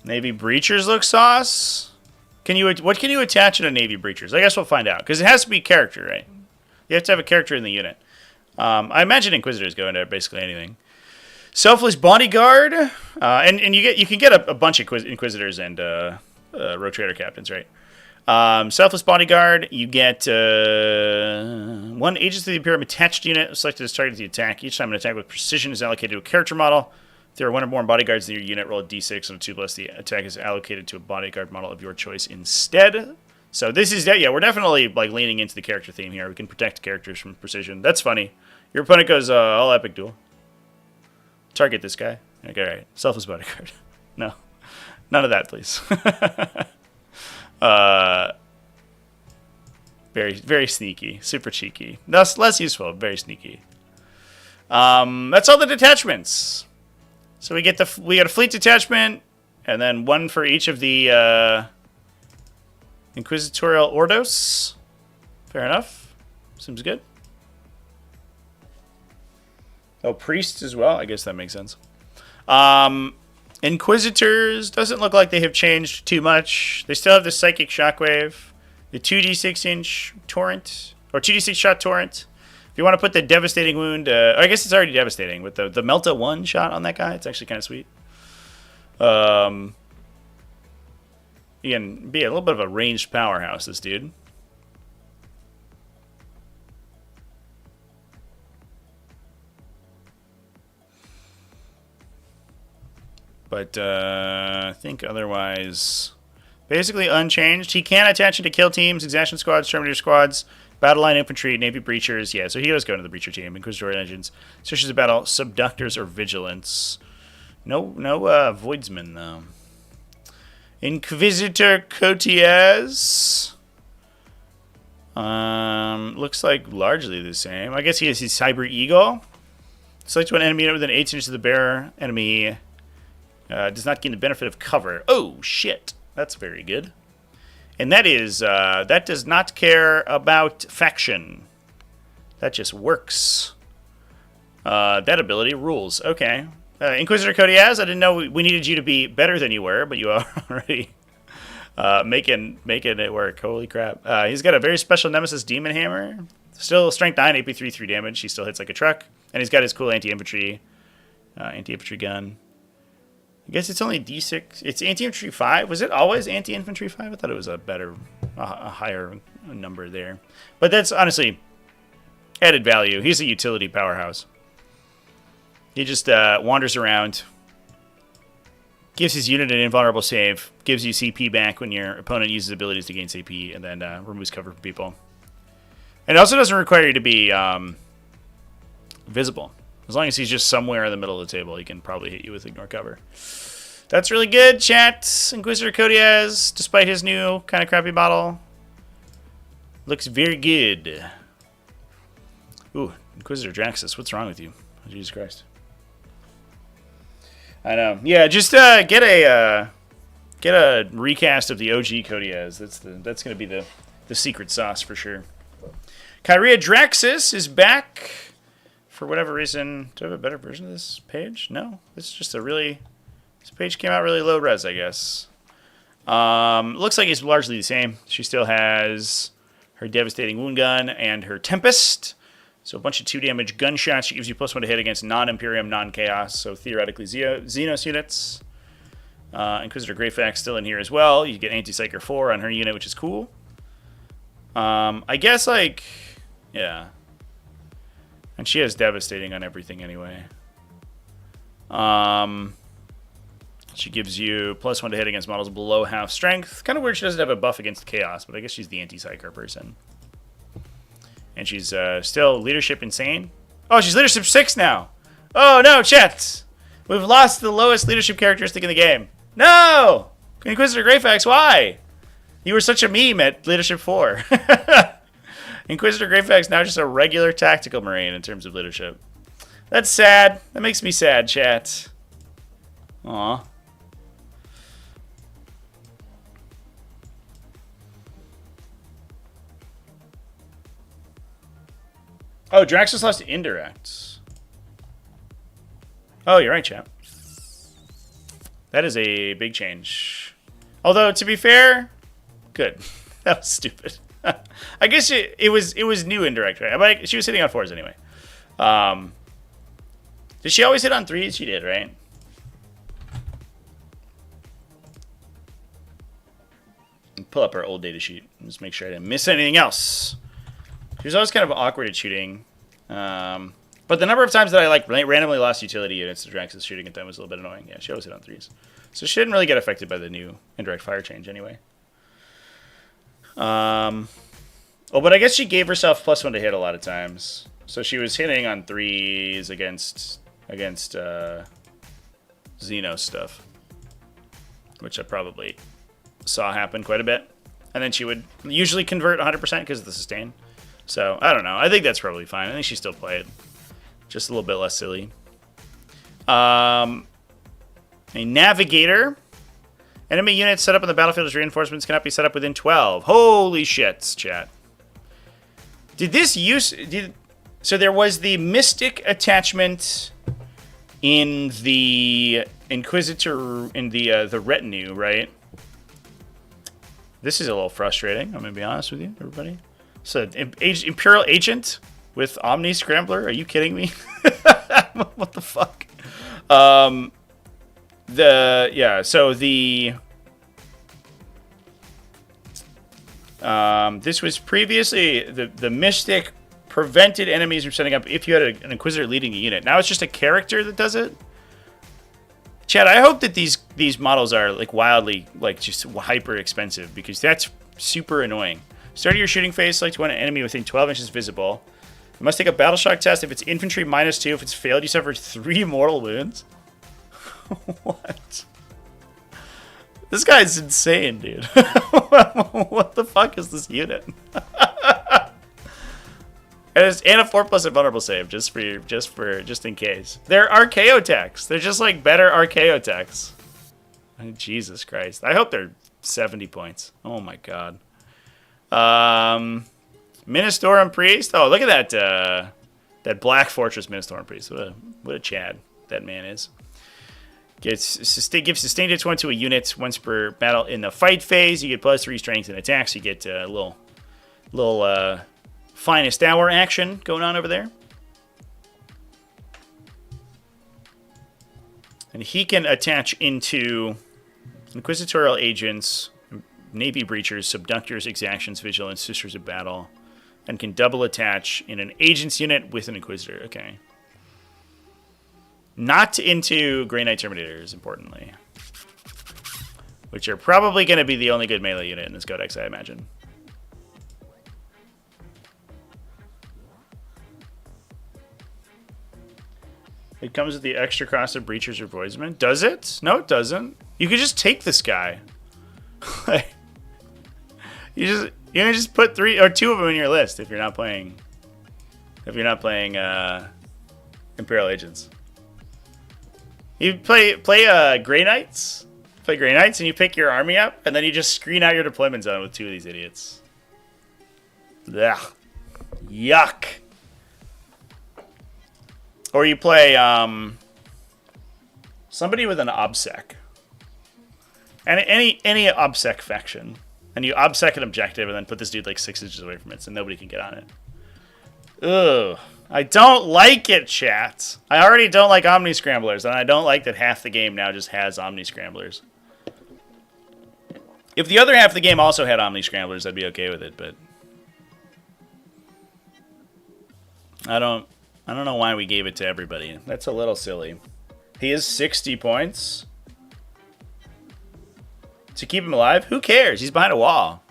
Navy Breachers look sauce. What can you attach in a Navy Breachers? I guess we'll find out. Because it has to be character, right? You have to have a character in the unit. I imagine Inquisitors go into basically anything. Selfless Bodyguard. And you can get a bunch of Inquisitors and Rogue Trader Captains, right? Selfless Bodyguard, you get 1 Agents of the Imperium attached unit selected as target of the attack. Each time an attack with precision is allocated to a character model. If there are 1 or more bodyguards in your unit, roll a d6 on a 2+. The attack is allocated to a bodyguard model of your choice instead. So this is, we're definitely like leaning into the character theme here. We can protect characters from precision. That's funny. Your opponent goes, all epic duel. Target this guy. Okay, all right. Selfless Bodyguard. No. None of that, please. Very, very sneaky. Super cheeky. Less useful, very sneaky. That's all the detachments. So we get a fleet detachment, and then 1 for each of the Inquisitorial Ordos. Fair enough. Seems good. Oh, priests as well? I guess that makes sense. Inquisitors, doesn't look like they have changed too much. They still have the Psychic Shockwave, the 2d6-inch torrent, or 2d6 shot torrent. If you want to put the Devastating Wound, I guess it's already devastating. With the Melta 1 shot on that guy, it's actually kind of sweet. You can be a little bit of a ranged powerhouse, this dude. But I think otherwise, basically unchanged. He can attach into kill teams, exaction squads, Terminator squads, battle line infantry, Navy breachers. Yeah, so he does go into the breacher team. Inquisitor engines, searches of battle, subductors, or vigilance. No voidsmen though. Inquisitor Codex. Looks like largely the same. I guess he has his Cyber Eagle. Select one enemy within 8 inches of the bearer. Enemy does not gain the benefit of cover. Oh, shit. That's very good. And that is, that does not care about faction. That just works. That ability rules. Okay. Inquisitor Codex, I didn't know we needed you to be better than you were, but you are already making it work. Holy crap. He's got a very special Nemesis Demon Hammer. Still strength 9, AP 3 damage. He still hits like a truck. And he's got his cool anti-infantry gun. I guess it's only D6. It's anti-infantry 5. Was it always anti-infantry 5? I thought it was a higher number there. But that's honestly added value. He's a utility powerhouse. He just wanders around, gives his unit an invulnerable save, gives you CP back when your opponent uses abilities to gain CP, and then removes cover from people. And it also doesn't require you to be visible. As long as he's just somewhere in the middle of the table, he can probably hit you with ignore cover. That's really good, chat. Inquisitor Codex, despite his new kind of crappy model, looks very good. Ooh, Inquisitor Draxus, what's wrong with you? Oh, Jesus Christ. I know. Yeah, just get a recast of the OG Codex. That's going to be the secret sauce for sure. Kyria Draxus is back. For whatever reason, do I have a better version of this page? No, this is just this page came out really low res, I guess. Looks like it's largely the same. She still has her Devastating Wound Gun and her Tempest. So a bunch of 2 damage gunshots. She gives you +1 to hit against non-Imperium, non-Chaos. So theoretically Xenos units. Inquisitor Greyfax still in here as well. You get Anti-Psyker 4 on her unit, which is cool. I guess yeah. And she has Devastating on everything anyway. She gives you +1 to hit against models below half strength. Kind of weird she doesn't have a buff against Chaos, but I guess she's the anti-psyker person. And she's still leadership insane. Oh, she's leadership 6 now. Oh no, chat. We've lost the lowest leadership characteristic in the game. No! Inquisitor Greyfax, why? You were such a meme at leadership 4. Inquisitor Greyfax now just a regular tactical marine in terms of leadership. That's sad. That makes me sad, chat. Aw. Oh, Draxus lost indirect. Oh, you're right, chap. That is a big change. Although, to be fair, good. That was stupid. I guess it was new indirect, right? But she was hitting on 4s anyway. Did she always hit on 3s? She did, right? Pull up our old data sheet and just make sure I didn't miss anything else. She was always kind of awkward at shooting. But the number of times that I randomly lost utility units to Draxus shooting at them was a little bit annoying. Yeah, she always hit on 3s. So she didn't really get affected by the new indirect fire change anyway. Oh, but I guess she gave herself +1 to hit a lot of times. So she was hitting on 3s against Xenos stuff. Which I probably saw happen quite a bit. And then she would usually convert 100% because of the sustain. So, I don't know. I think that's probably fine. I think she still played. Just a little bit less silly. A Navigator. Enemy units set up on the battlefield as reinforcements cannot be set up within 12. Holy shit, chat. Did this use... So there was the Mystic attachment in the Inquisitor, in the retinue, right? This is a little frustrating, I'm going to be honest with you, everybody. So, Imperial Agent with Omni Scrambler? Are you kidding me? What the fuck? This was previously the Mystic prevented enemies from setting up if you had an Inquisitor leading a unit. Now it's just a character that does it. Chad, I hope that these models are like wildly just hyper expensive, because that's super annoying. Start your shooting phase, select one enemy within 12 inches visible. You must take a battle shock test if it's infantry -2. If it's failed, you suffer 3 mortal wounds. What? This guy's insane, dude. What the fuck is this unit? And a 4+ invulnerable save, just in case. They're Archaeotechs. They're just like better Archaeotechs. Jesus Christ. I hope they're 70 points. Oh my god. Ministorum Priest. Oh, look at that Black Fortress Ministorum Priest. What a Chad that man is. Gives sustained hits 1 to a unit once per battle in the fight phase. You get +3 strength and attacks. You get a little finest hour action going on over there. And he can attach into Inquisitorial Agents, Navy Breachers, Subductors, Exactions, Vigilance, Sisters of Battle, and can double attach in an Agents unit with an Inquisitor. Okay. Not into Grey Knight Terminators, importantly. Which are probably going to be the only good melee unit in this Codex, I imagine. It comes with the extra cost of Breachers or Voidsmen. Does it? No, it doesn't. You could just take this guy. you can just put 3 or 2 of them in your list if you're not playing. If you're not playing Imperial Agents. You play Grey Knights. Play Grey Knights and you pick your army up, and then you just screen out your deployment zone with 2 of these idiots. Ugh. Yuck. Or you play somebody with an OBSEC. And any OBSEC faction. And you OBSEC an objective and then put this dude like 6 inches away from it so nobody can get on it. Ugh. I don't like it, chat. I already don't like Omni Scramblers, and I don't like that half the game now just has Omni Scramblers. If the other half of the game also had Omni Scramblers, I'd be okay with it, but I don't know why we gave it to everybody. That's a little silly. He is 60 points. To keep him alive? Who cares? He's behind a wall.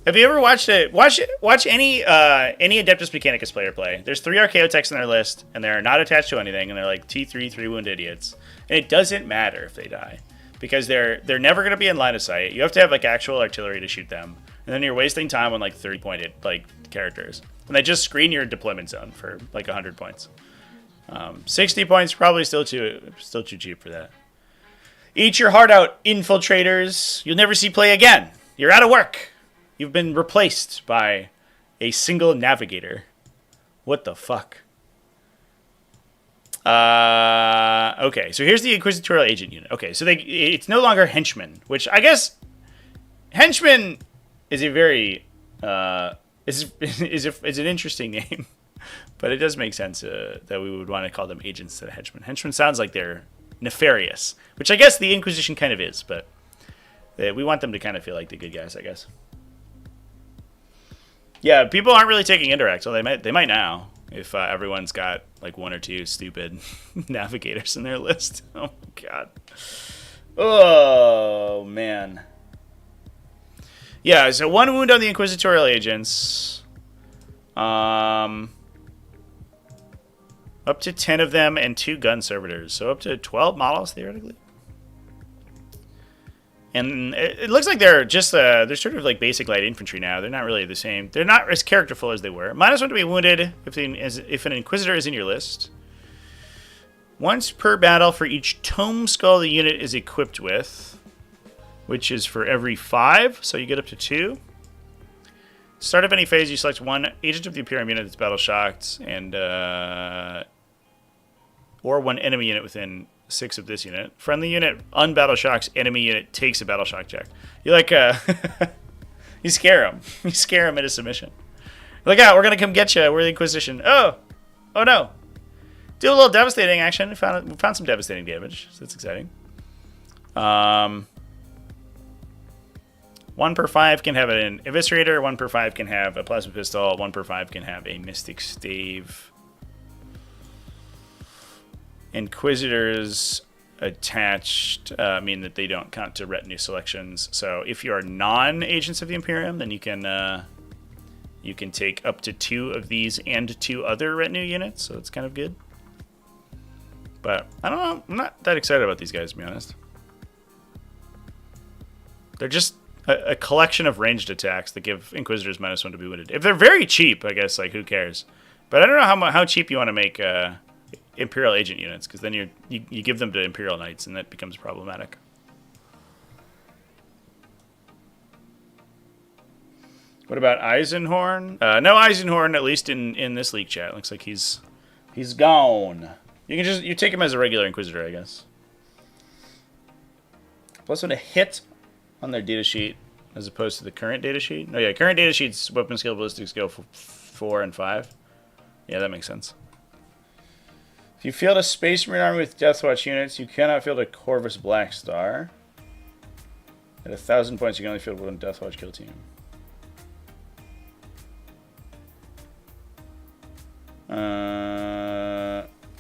Have you ever watched it? Watch any Adeptus Mechanicus player play. There's 3 Archaeotechs on their list, and they're not attached to anything, and they're like T3 3-wound idiots. And it doesn't matter if they die, because they're never going to be in line of sight. You have to have like actual artillery to shoot them, and then you're wasting time on like 30-pointed like characters, and they just screen your deployment zone for like 100 points. 60 points probably still too cheap for that. Eat your heart out, infiltrators. You'll never see play again. You're out of work. You've been replaced by a single navigator. What the fuck? Okay, so here's the Inquisitorial Agent unit. Okay, so it's no longer Henchmen, which I guess Henchmen is a very is an interesting name, but it does make sense that we would want to call them agents instead of henchmen. Henchmen sounds like they're nefarious, which I guess the Inquisition kind of is, but we want them to kind of feel like the good guys, I guess. Yeah, people aren't really taking Indirect, so they might now if everyone's got like 1 or 2 stupid navigators in their list. Oh my god. Oh man. Yeah, so 1 wound on the Inquisitorial Agents. Up to 10 of them and 2 gun servitors, so up to 12 models theoretically. And it looks like they're just they're sort of like basic light infantry now. They're not really the same. They're not as characterful as they were. -1 to be wounded if an Inquisitor is in your list. Once per battle for each tome skull the unit is equipped with, which is for every 5, so you get up to 2. Start of any phase, you select one agent of the Imperium unit that's battle shocked, and or one enemy unit within 6 of this unit. Friendly unit unbattle shocks. Enemy unit takes a battle shock check. You like you scare him. You scare him into submission. Look out! We're gonna come get you. We're the Inquisition. Oh no! Do a little devastating action. We found some devastating damage. So that's exciting. 1 per 5 can have an Eviscerator, 1 per 5 can have a Plasma Pistol, 1 per 5 can have a Mystic Stave. Inquisitors attached mean that they don't count to retinue selections. So if you are non-agents of the Imperium, then you can take up to 2 of these and 2 other retinue units, so it's kind of good. But I don't know, I'm not that excited about these guys, to be honest. They're just a collection of ranged attacks that give Inquisitors -1 to be wounded. If they're very cheap, I guess, like, who cares? But I don't know how cheap you want to make Imperial agent units, because then you give them to Imperial Knights, and that becomes problematic. What about Eisenhorn? No Eisenhorn, at least in this league chat. Looks like he's gone. You take him as a regular Inquisitor, I guess. +1 to hit on their datasheet as opposed to the current datasheet. Oh yeah, current datasheet's weapon skill, ballistics go for 4 and 5. Yeah, that makes sense. If you field a Space Marine army with Deathwatch units, you cannot field a Corvus Blackstar. At 1,000 points, you can only field 1 Deathwatch kill team.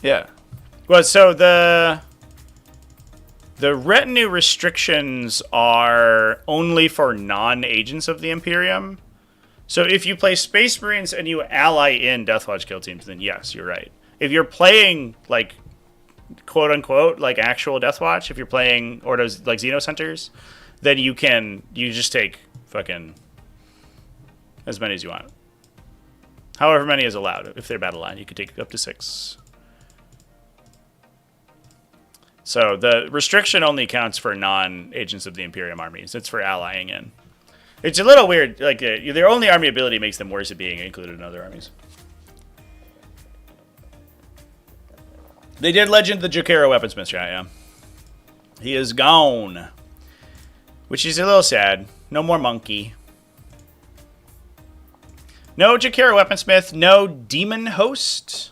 Yeah. Well, so the retinue restrictions are only for non-agents of the Imperium. So if you play Space Marines and you ally in Deathwatch kill teams, then yes, you're right. If you're playing, like, quote-unquote, like, actual Deathwatch, if you're playing Ordos, like, Xenos Hunters, then you just take fucking as many as you want. However many is allowed. If they're battle line, you could take up to 6. So the restriction only counts for non-agents of the Imperium armies. It's for allying in. It's a little weird. Like, their only army ability makes them worse at being included in other armies. They did Legend the Jokero Weaponsmith chat, yeah. He is gone. Which is a little sad. No more monkey. No Jokero Weaponsmith. No Demon Host.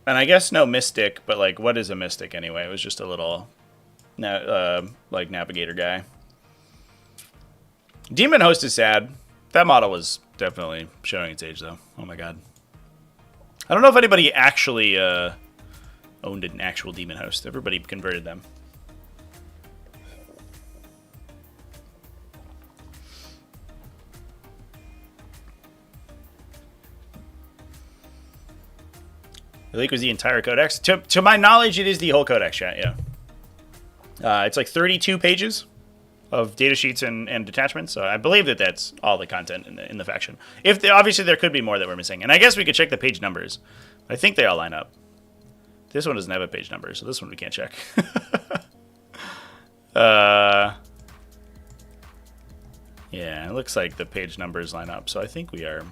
And I guess no Mystic, but, like, what is a Mystic anyway? It was just a little, like, Navigator guy. Demon Host is sad. That model was definitely showing its age, though. Oh my god. I don't know if anybody actually owned an actual Demon Host. Everybody converted them. The leak was the entire Codex. To my knowledge, it is the whole Codex, chat, yeah. It's like 32 pages of datasheets and detachments, so I believe that that's all the content in the faction. Obviously, there could be more that we're missing, and I guess we could check the page numbers. I think they all line up. This one doesn't have a page number, so this one we can't check. Yeah, it looks like the page numbers line up, so I think we are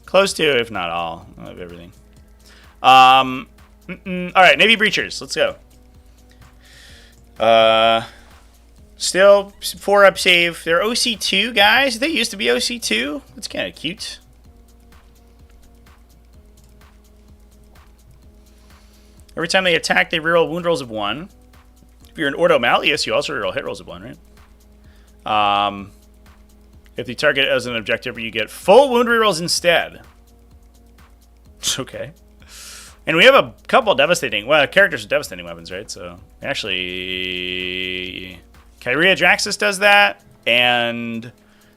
close to, if not all, of everything. All right, Navy Breachers. Let's go. Still 4-up save. They're OC2 guys. They used to be OC2. That's kind of cute. Every time they attack, they reroll wound rolls of 1. If you're an Ordo Malleus, you also reroll hit rolls of 1, right? If the target has an objective, you get full wound rerolls instead. Okay. And we have a couple devastating, characters with devastating weapons, right? So, actually, Kyria Draxus does that, and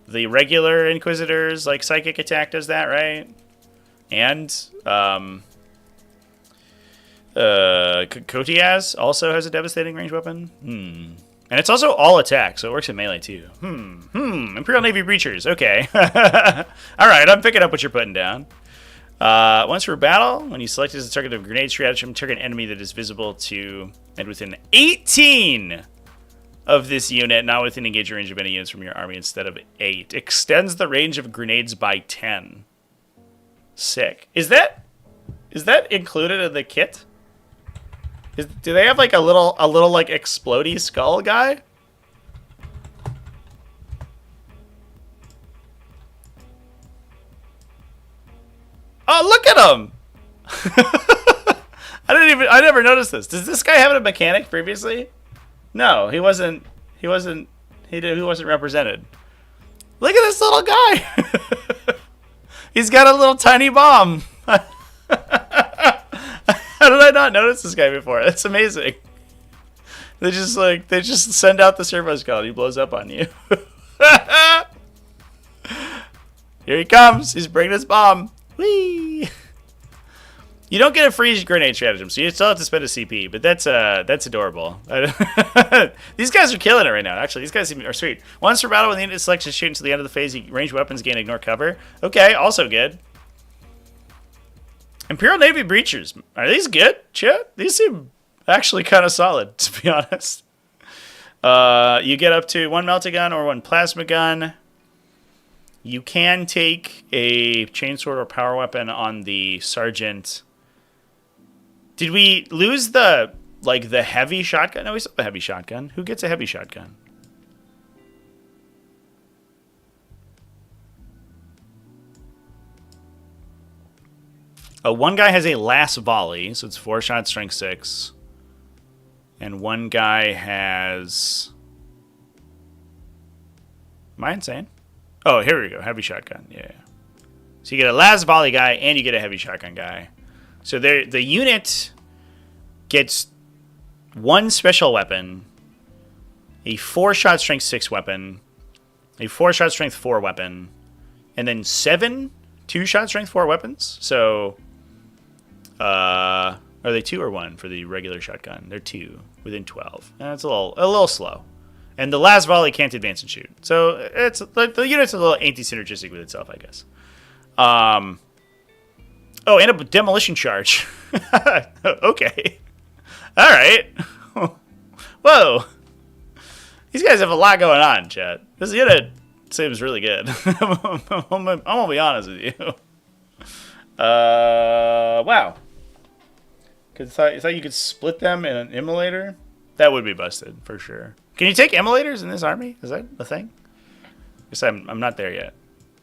the regular Inquisitors, like, Psychic Attack does that, right? And, Kotiaz also has a devastating range weapon. And it's also all attack, so it works in melee, too. Imperial Navy Breachers, okay. Alright, I'm picking up what you're putting down. Once per battle, when you select as a target of grenade stratagem, target an enemy that is visible to and within 18 of this unit, not within engaging range of any units from your army instead of 8. Extends the range of grenades by 10. Sick. Is that included in the kit? Do they have like a little like explodey skull guy? Oh, look at him! I never noticed this. Does this guy have a mechanic previously? No, he wasn't represented. Look at this little guy. He's got a little tiny bomb. How did I not notice this guy before? That's amazing. They just send out the servo skull and he blows up on you. Here he comes. He's bringing his bomb. Whee! You don't get a free grenade stratagem, so you still have to spend a CP, but that's adorable. These guys are killing it right now, actually. These guys are sweet. Once per battle, when the unit is selected, shoot until the end of the phase, you range weapons, gain, ignore cover. Okay, also good. Imperial Navy Breachers. Are these good, Chet? These seem actually kind of solid, to be honest. You get up to 1 melta gun or 1 plasma gun. You can take a chainsword or power weapon on the sergeant. Did we lose the heavy shotgun? No, we still have a heavy shotgun. Who gets a heavy shotgun? One guy has a last volley, so it's 4 shots, strength 6. And one guy has... Am I insane? Oh, here we go. Heavy shotgun. Yeah. So you get a last volley guy and you get a heavy shotgun guy. So the unit gets 1 special weapon, a 4-shot strength 6 weapon, a 4-shot strength 4 weapon, and then 7 2-shot strength 4 weapons. So, are they 2 or 1 for the regular shotgun? They're 2 within 12. That's a little slow. And the last volley can't advance and shoot. So it's the unit's a little anti-synergistic with itself, I guess. Oh, and a demolition charge. Okay. All right. Whoa. These guys have a lot going on, chat. This unit seems really good. I'm gonna be honest with you. Wow. I thought you could split them in an immolator. That would be busted for sure. Can you take immolators in this army? Is that a thing? I guess I'm not there yet.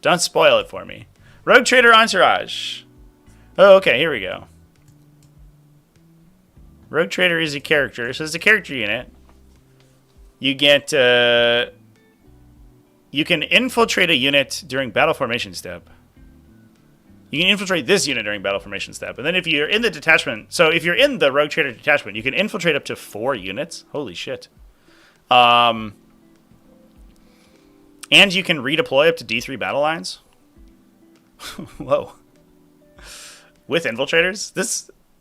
Don't spoil it for me. Rogue Trader Entourage. Oh, okay, here we go. Rogue Trader is a character. So it's a character unit. You get... you can infiltrate a unit during battle formation step. You can infiltrate this unit during battle formation step. And then if you're in the detachment... So if you're in the Rogue Trader detachment, you can infiltrate up to 4 units. Holy shit. And you can redeploy up to D3 battle lines. Whoa. With infiltrators?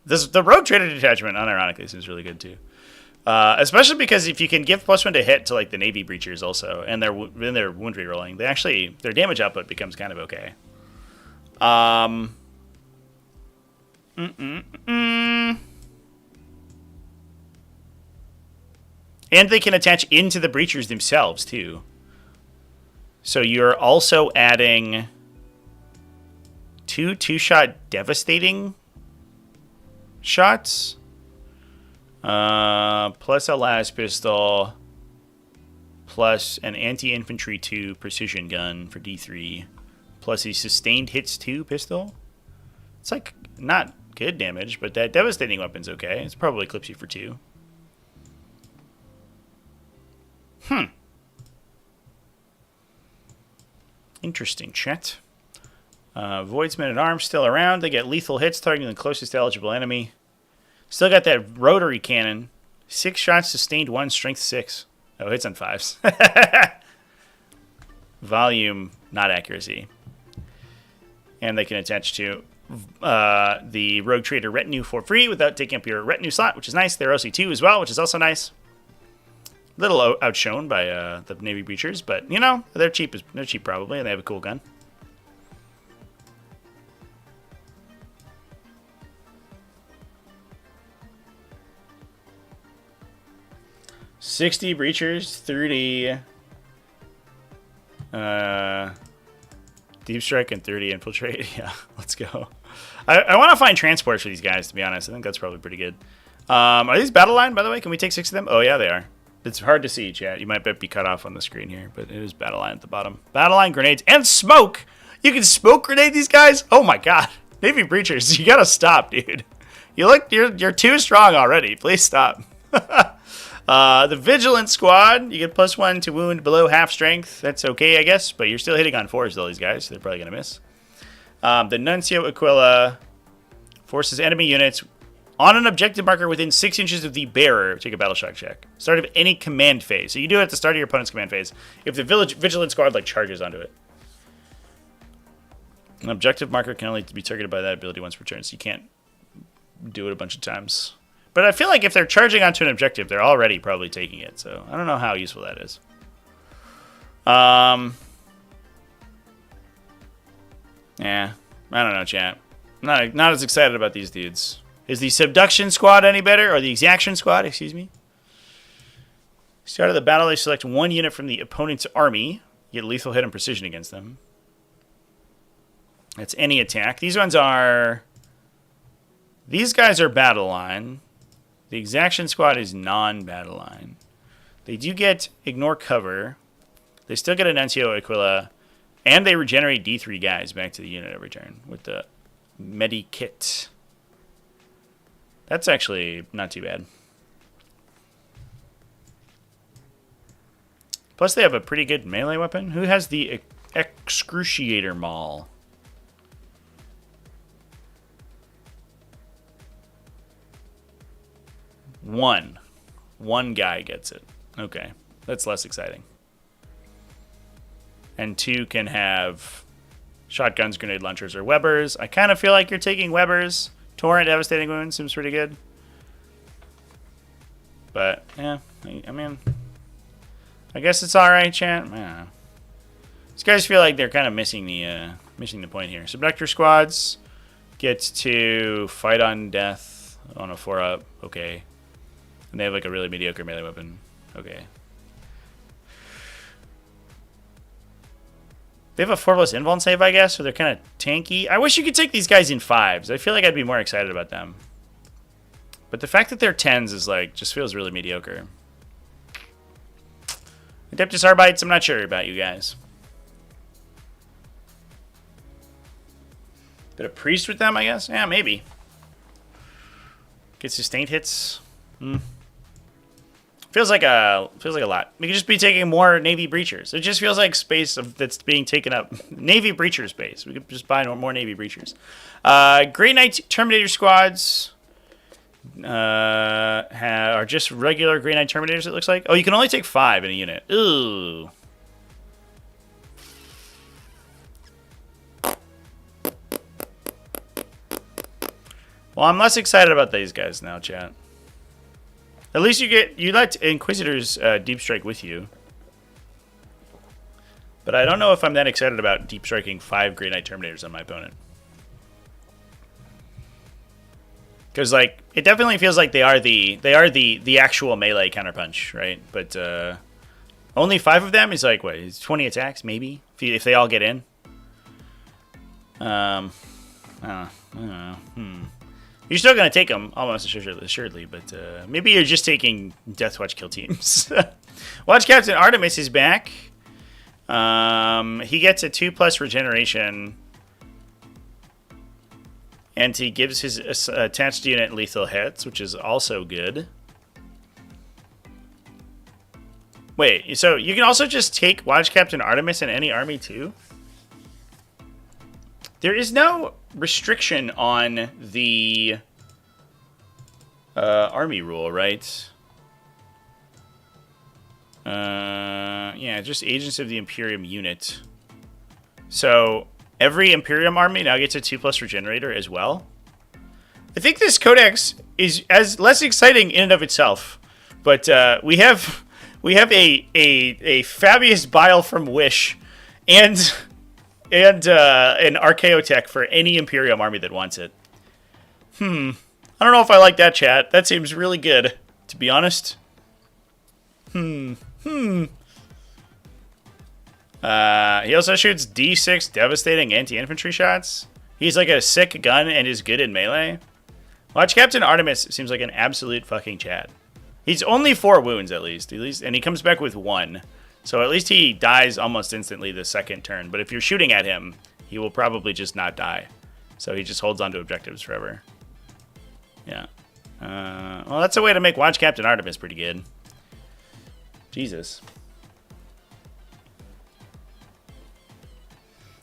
The Rogue Trader detachment, unironically, seems really good too. Especially because if you can give +1 to hit to like the Navy Breachers also, and their wound rerolling, their damage output becomes kind of okay. And they can attach into the Breachers themselves too. So you're also adding 2 2-shot devastating shots, plus a las pistol, plus an anti-infantry 2 precision gun for D3, plus a sustained hits 2 pistol. It's like not good damage, but that devastating weapon's okay. It's probably clips you for 2. Interesting, chat. Voidsmen at Arms still around. They get lethal hits targeting the closest eligible enemy. Still got that rotary cannon. 6 shots, sustained 1, strength 6. Oh, hits on 5s. Volume, not accuracy. And they can attach to the Rogue Trader retinue for free without taking up your retinue slot, which is nice. They're OC2 as well, which is also nice. Little outshone by the Navy Breachers, but you know they're cheap. They're cheap probably, and they have a cool gun. 60 breachers, 30 deep strike, and 30 infiltrate. Yeah, let's go. I want to find transports for these guys, to be honest. I think that's probably pretty good. Are these battle line, by the way? Can we take 6 of them? Oh, yeah, they are. It's hard to see, chat. You might be cut off on the screen here, but it is battle line at the bottom. Battle line, grenades, and smoke! You can smoke grenade these guys? Oh my god. Navy breachers, you gotta stop, dude. You're too strong already. Please stop. The Vigilant Squad, you get +1 to wound below half strength. That's okay, I guess, but you're still hitting on 4s, though, these guys, so they're probably going to miss. The Nuncio Aquila forces enemy units on an objective marker within 6 inches of the bearer. Take a battle shock check. Start of any command phase. So you do it at the start of your opponent's command phase if the Vigilant Squad like charges onto it. An objective marker can only be targeted by that ability once per turn, so you can't do it a bunch of times. But I feel like if they're charging onto an objective, they're already probably taking it. So I don't know how useful that is. Yeah, I don't know, chat. Not as excited about these dudes. Is the Subduction Squad any better? Or the Exaction Squad, excuse me. Start of the battle, they select 1 unit from the opponent's army. You get lethal hit and precision against them. That's any attack. These ones are... These guys are battle line. The Exaction Squad is non-battle line. They do get ignore cover. They still get a Nuncio Aquila. And they regenerate D3 guys back to the unit every turn with the Medikit. That's actually not too bad. Plus they have a pretty good melee weapon. Who has the Excruciator Maul? One guy gets it. Okay, that's less exciting. And 2 can have shotguns, grenade launchers, or Webbers. I kind of feel like you're taking Webbers. Torrent, Devastating Wound seems pretty good. But, yeah, I mean, I guess it's alright, chat. I don't know. These guys feel like they're kind of missing the point here. Subductor Squads get to fight on death on a 4-up. Okay. And they have like a really mediocre melee weapon. Okay. They have a 4+ invuln save, I guess, so they're kind of tanky. I wish you could take these guys in 5s. I feel like I'd be more excited about them. But the fact that they're 10s is like, just feels really mediocre. Adeptus Arbites, I'm not sure about you guys. Bit of priest with them, I guess? Yeah, maybe. Get sustained hits. Feels like a lot. We could just be taking more Navy Breachers. It just feels like space that's being taken up. Navy Breacher space. We could just buy more Navy Breachers. Grey Knight Terminator squads are just regular Grey Knight Terminators, it looks like. Oh, you can only take 5 in a unit. Ooh. Well, I'm less excited about these guys now, chat. At least you let Inquisitors deep strike with you. But I don't know if I'm that excited about deep striking 5 Grey Knight Terminators on my opponent. Because like it definitely feels like they are the actual melee counterpunch, right? But only 5 of them is like what? It's 20 attacks maybe if they all get in. I don't know. You're still going to take them, almost assuredly, but maybe you're just taking Deathwatch kill teams. Watch Captain Artemis is back. He gets a 2+ regeneration, and he gives his attached unit lethal hits, which is also good. Wait, so you can also just take Watch Captain Artemis in any army too? There is no restriction on the army rule, right? Yeah, just agents of the Imperium unit. So every Imperium army now gets a 2+ regenerator as well. I think this codex is as less exciting in and of itself, but we have a Fabius Bile from Wish and an Archaeotech for any Imperium army that wants it. I don't know if I like that, chat. That seems really good, to be honest. He also shoots D6 devastating anti-infantry shots. He's like a sick gun and is good in melee. Watch Captain Artemis seems like an absolute fucking Chad. He's only 4 wounds at least, and he comes back with 1. So at least he dies almost instantly the second turn. But if you're shooting at him, he will probably just not die. So he just holds on to objectives forever. Yeah. Well, that's a way to make Watch Captain Artemis pretty good. Jesus.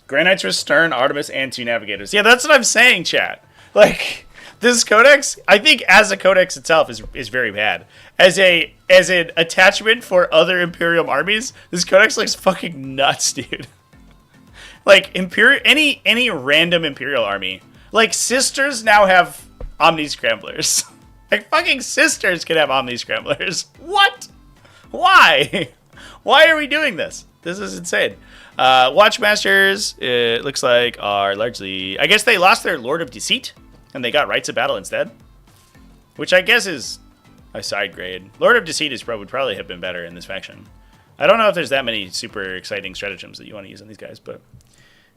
Grey Knights with Stern, Artemis, and 2 Navigators. Yeah, that's what I'm saying, chat. Like, this Codex, I think as a Codex itself is very bad. As an attachment for other Imperial armies, this Codex looks fucking nuts, dude. Like, any random Imperial army. Like, Sisters now have Omni Scramblers. Like, fucking Sisters can have Omni Scramblers. What? Why? Why are we doing this? This is insane. Watchmasters, it looks like, are largely... I guess they lost their Lord of Deceit, and they got Rites of Battle instead. Which I guess is a side grade. Lord of Deceit would probably have been better in this faction. I don't know if there's that many super exciting stratagems that you want to use on these guys, but...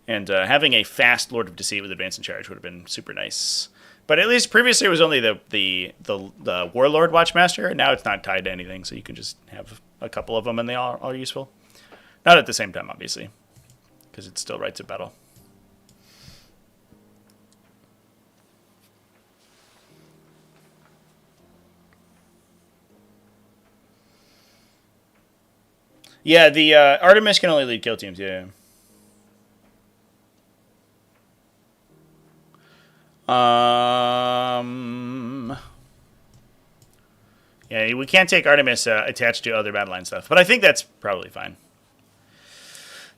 And having a fast Lord of Deceit with Advance and Charge would have been super nice. But at least previously it was only the Warlord Watchmaster, and now it's not tied to anything, so you can just have a couple of them and they all are useful. Not at the same time, obviously, because it's still Rites of Battle. Yeah, the Artemis can only lead kill teams, yeah. Yeah, we can't take Artemis attached to other battle line stuff, but I think that's probably fine.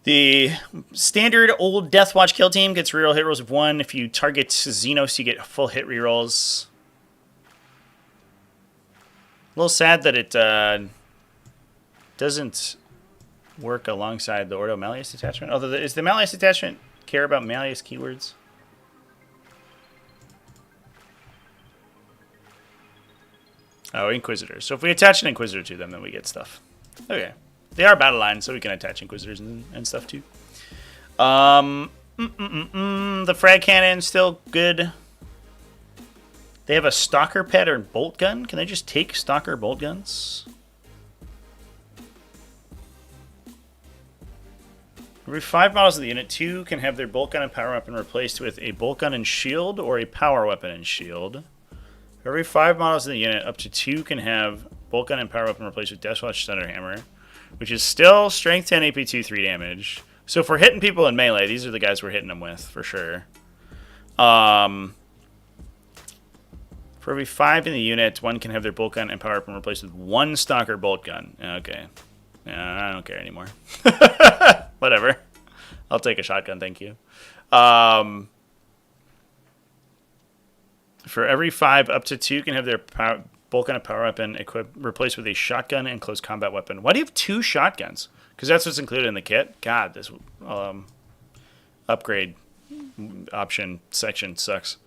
The standard old Deathwatch kill team gets reroll hit rolls of 1. If you target Xenos, you get full hit rerolls. A little sad that it doesn't work alongside the Ordo Malleus detachment. Although, is the Malleus detachment care about Malleus keywords? Oh, Inquisitors. So if we attach an Inquisitor to them, then we get stuff. Okay. They are battle lines, so we can attach Inquisitors and stuff too. The frag cannon still good. They have a Stalker pattern bolt gun. Can I just take Stalker bolt guns? Every 5 models of the unit, 2 can have their bolt gun and power weapon replaced with a bolt gun and shield or a power weapon and shield. For every 5 models in the unit, up to 2 can have bolt gun and power weapon replaced with Deathwatch Thunder Hammer, which is still Strength 10, AP 2, 3 damage. So if we're hitting people in melee, these are the guys we're hitting them with, for sure. For every 5 in the unit, 1 can have their bolt gun and power weapon replaced with 1 Stalker bolt gun. Okay. Yeah, I don't care anymore. Whatever. I'll take a shotgun, thank you. For every 5, up to 2 can have their bolt gun and power weapon replaced with a shotgun and close combat weapon. Why do you have 2 shotguns? Because that's what's included in the kit. God, this upgrade option section sucks.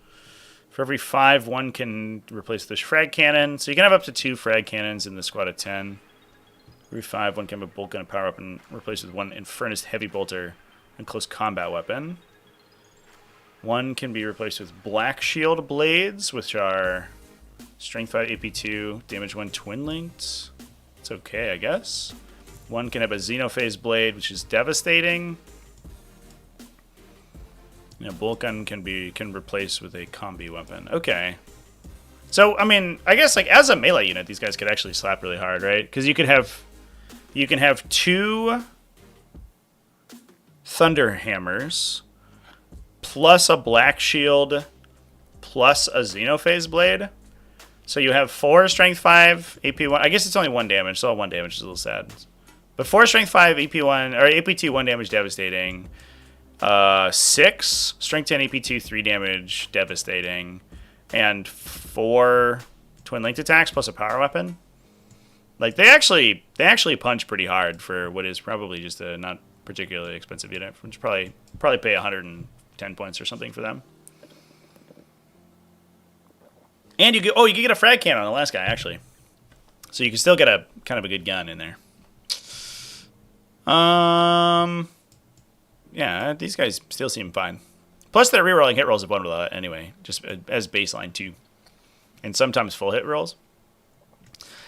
For every 5, 1 can replace the frag cannon. So you can have up to 2 frag cannons in the squad of 10. Every 5, 1 can have a bolt gun and power weapon replaced with 1 Infernus heavy bolter and close combat weapon. 1 can be replaced with Black Shield Blades, which are Strength 5, AP 2, Damage 1, Twin Linked. It's okay, I guess. 1 can have a Xenophase Blade, which is devastating. And a bolt gun can replace with a combi weapon. Okay. So, I mean, I guess like as a melee unit, these guys could actually slap really hard, right? Because you can have 2 Thunder Hammers plus a Black Shield, plus a Xenophase Blade. So you have 4 Strength 5, AP 1. I guess it's only 1 damage, so 1 damage is a little sad. But 4 Strength 5, AP 1, or AP 2, 1 damage, devastating. 6 Strength 10, AP 2, 3 damage, devastating. And 4 Twin Linked attacks plus a power weapon. Like, they actually punch pretty hard for what is probably just a not particularly expensive unit, which probably pay 110 points or something for them. And you can get a frag cannon on the last guy, actually. So you can still get a kind of a good gun in there. Yeah, these guys still seem fine. Plus, they're rerolling hit rolls of 1 with that anyway, just as baseline too, and sometimes full hit rolls.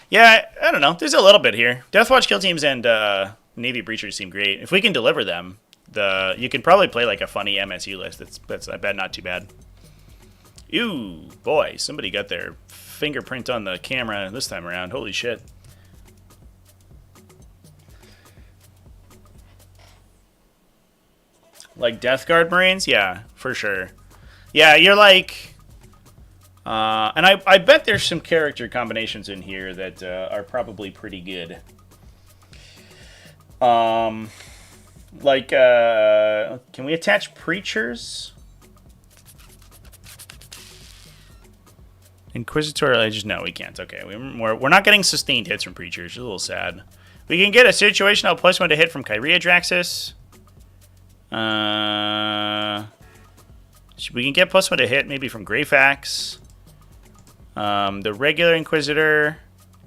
Yeah, I don't know. There's a little bit here. Deathwatch kill teams and Navy breachers seem great. If we can deliver them, you can probably play like a funny MSU list. That's I bet not too bad. Ooh, boy, somebody got their fingerprint on the camera this time around. Holy shit. Like Death Guard Marines? Yeah, for sure. Yeah, you're like... and I bet there's some character combinations in here that are probably pretty good. Like, can we attach Preachers? Inquisitorial Ages? No, we can't. Okay, we're not getting sustained hits from Preachers. It's a little sad. We can get a situational +1 to hit from Kyria Draxus. We can get +1 to hit maybe from Greyfax. The regular Inquisitor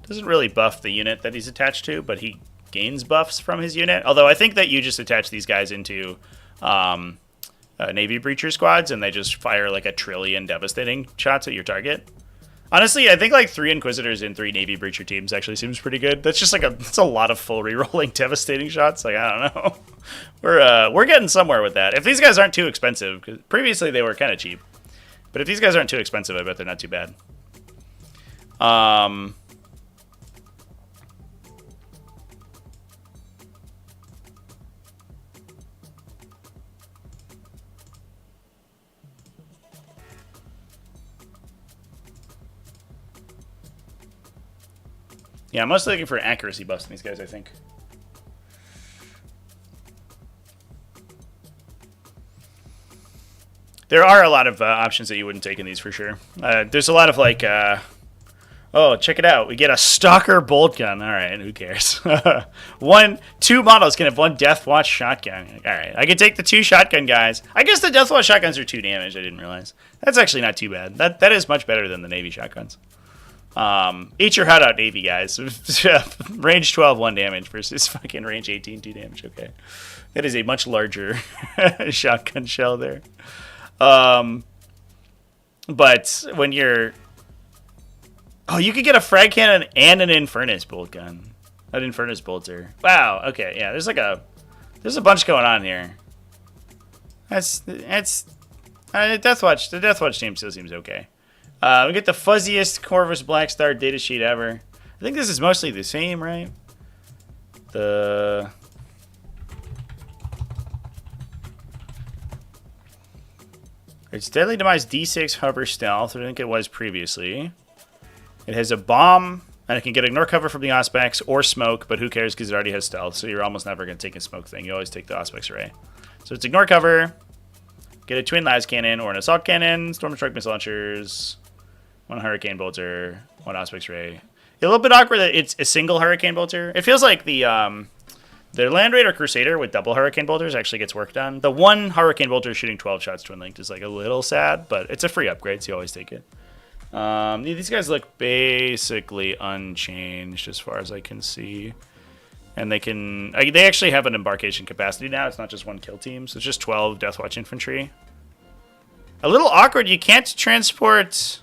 doesn't really buff the unit that he's attached to, but he gains buffs from his unit. Although I think that you just attach these guys into Navy Breacher squads, and they just fire like 1 trillion devastating shots at your target. Honestly, I think like 3 Inquisitors in 3 Navy Breacher teams actually seems pretty good. That's just like that's a lot of full rerolling devastating shots. Like, I don't know. We're getting somewhere with that. If these guys aren't too expensive, because previously they were kind of cheap. But if these guys aren't too expensive, I bet they're not too bad. Yeah, I'm mostly looking for accuracy buffs in these guys, I think. There are a lot of options that you wouldn't take in these for sure. There's a lot of like, oh, check it out. We get a Stalker bolt gun. All right, who cares? 2 models can have 1 Deathwatch shotgun. All right, I can take the 2 shotgun guys. I guess the Deathwatch shotguns are 2 damage. I didn't realize. That's actually not too bad. That is much better than the Navy shotguns. Eat your heart out, Navy guys. Range 12, 1 damage versus fucking range 18, 2 damage. Okay, that is a much larger shotgun shell there. But when you're... Oh, you could get a frag cannon and an Infernus bolt gun. An Infernus bolter. Wow, okay, yeah, there's a bunch going on here. That's Deathwatch. The Deathwatch team still seems okay. We get the fuzziest Corvus Blackstar datasheet ever. I think this is mostly the same, right? It's Deadly Demise D6 Hover Stealth. I think it was previously. It has a bomb, and it can get ignore cover from the Auspex or smoke, but who cares because it already has stealth, so you're almost never going to take a smoke thing. You always take the Auspex array. So it's ignore cover, get a twin las cannon or an assault cannon, storm strike missile launchers, 1 hurricane bolter, 1 Auspex ray. A little bit awkward that it's a single hurricane bolter. It feels like the Land Raider Crusader with double hurricane bolters actually gets work done. The 1 hurricane bolter shooting 12 shots twin linked is like a little sad, but it's a free upgrade, so you always take it. These guys look basically unchanged as far as I can see. And they actually have an embarkation capacity now. It's not just 1 kill team, so it's just 12 Deathwatch infantry. A little awkward, you can't transport...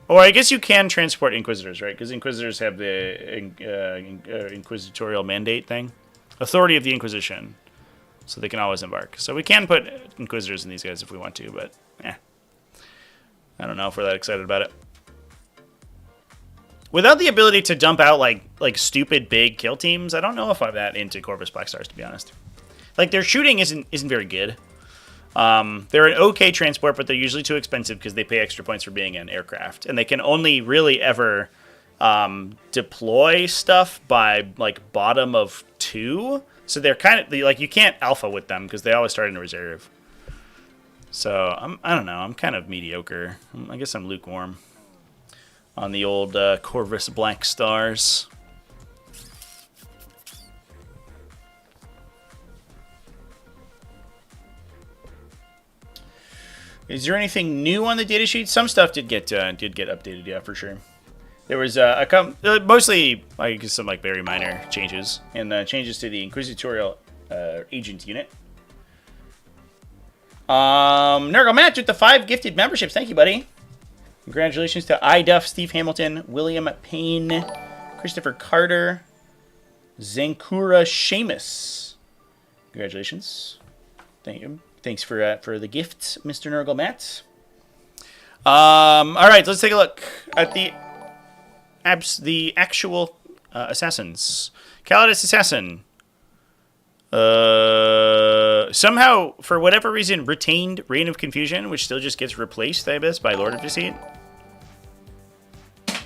Or I guess you can transport Inquisitors, right? Because Inquisitors have the inquisitorial mandate thing. Authority of the Inquisition. So they can always embark. So we can put Inquisitors in these guys if we want to, but I don't know if we're that excited about it. Without the ability to dump out like stupid big kill teams, I don't know if I'm that into Corvus Blackstars, to be honest. Like their shooting isn't very good. They're an okay transport, but they're usually too expensive because they pay extra points for being an aircraft, and they can only really ever deploy stuff by like bottom of 2. So they're kind of like you can't alpha with them because they always start in reserve. So I don't know. I'm kind of mediocre. I guess I'm lukewarm on the old Corvus Black Stars. Is there anything new on the datasheet? Some stuff did get updated, yeah, for sure. There was mostly I guess some like very minor changes and changes to the inquisitorial agent unit. Nurgle Match with the 5 gifted memberships. Thank you, buddy. Congratulations to iDuff, Steve Hamilton, William Payne, Christopher Carter, Zankura Seamus. Congratulations. Thank you. Thanks for the gift, Mr. Nurgle Matt. All right, let's take a look at the actual assassins. Calidus Assassin. Somehow, for whatever reason, retained Reign of Confusion, which still just gets replaced, I guess, by Lord of Deceit. The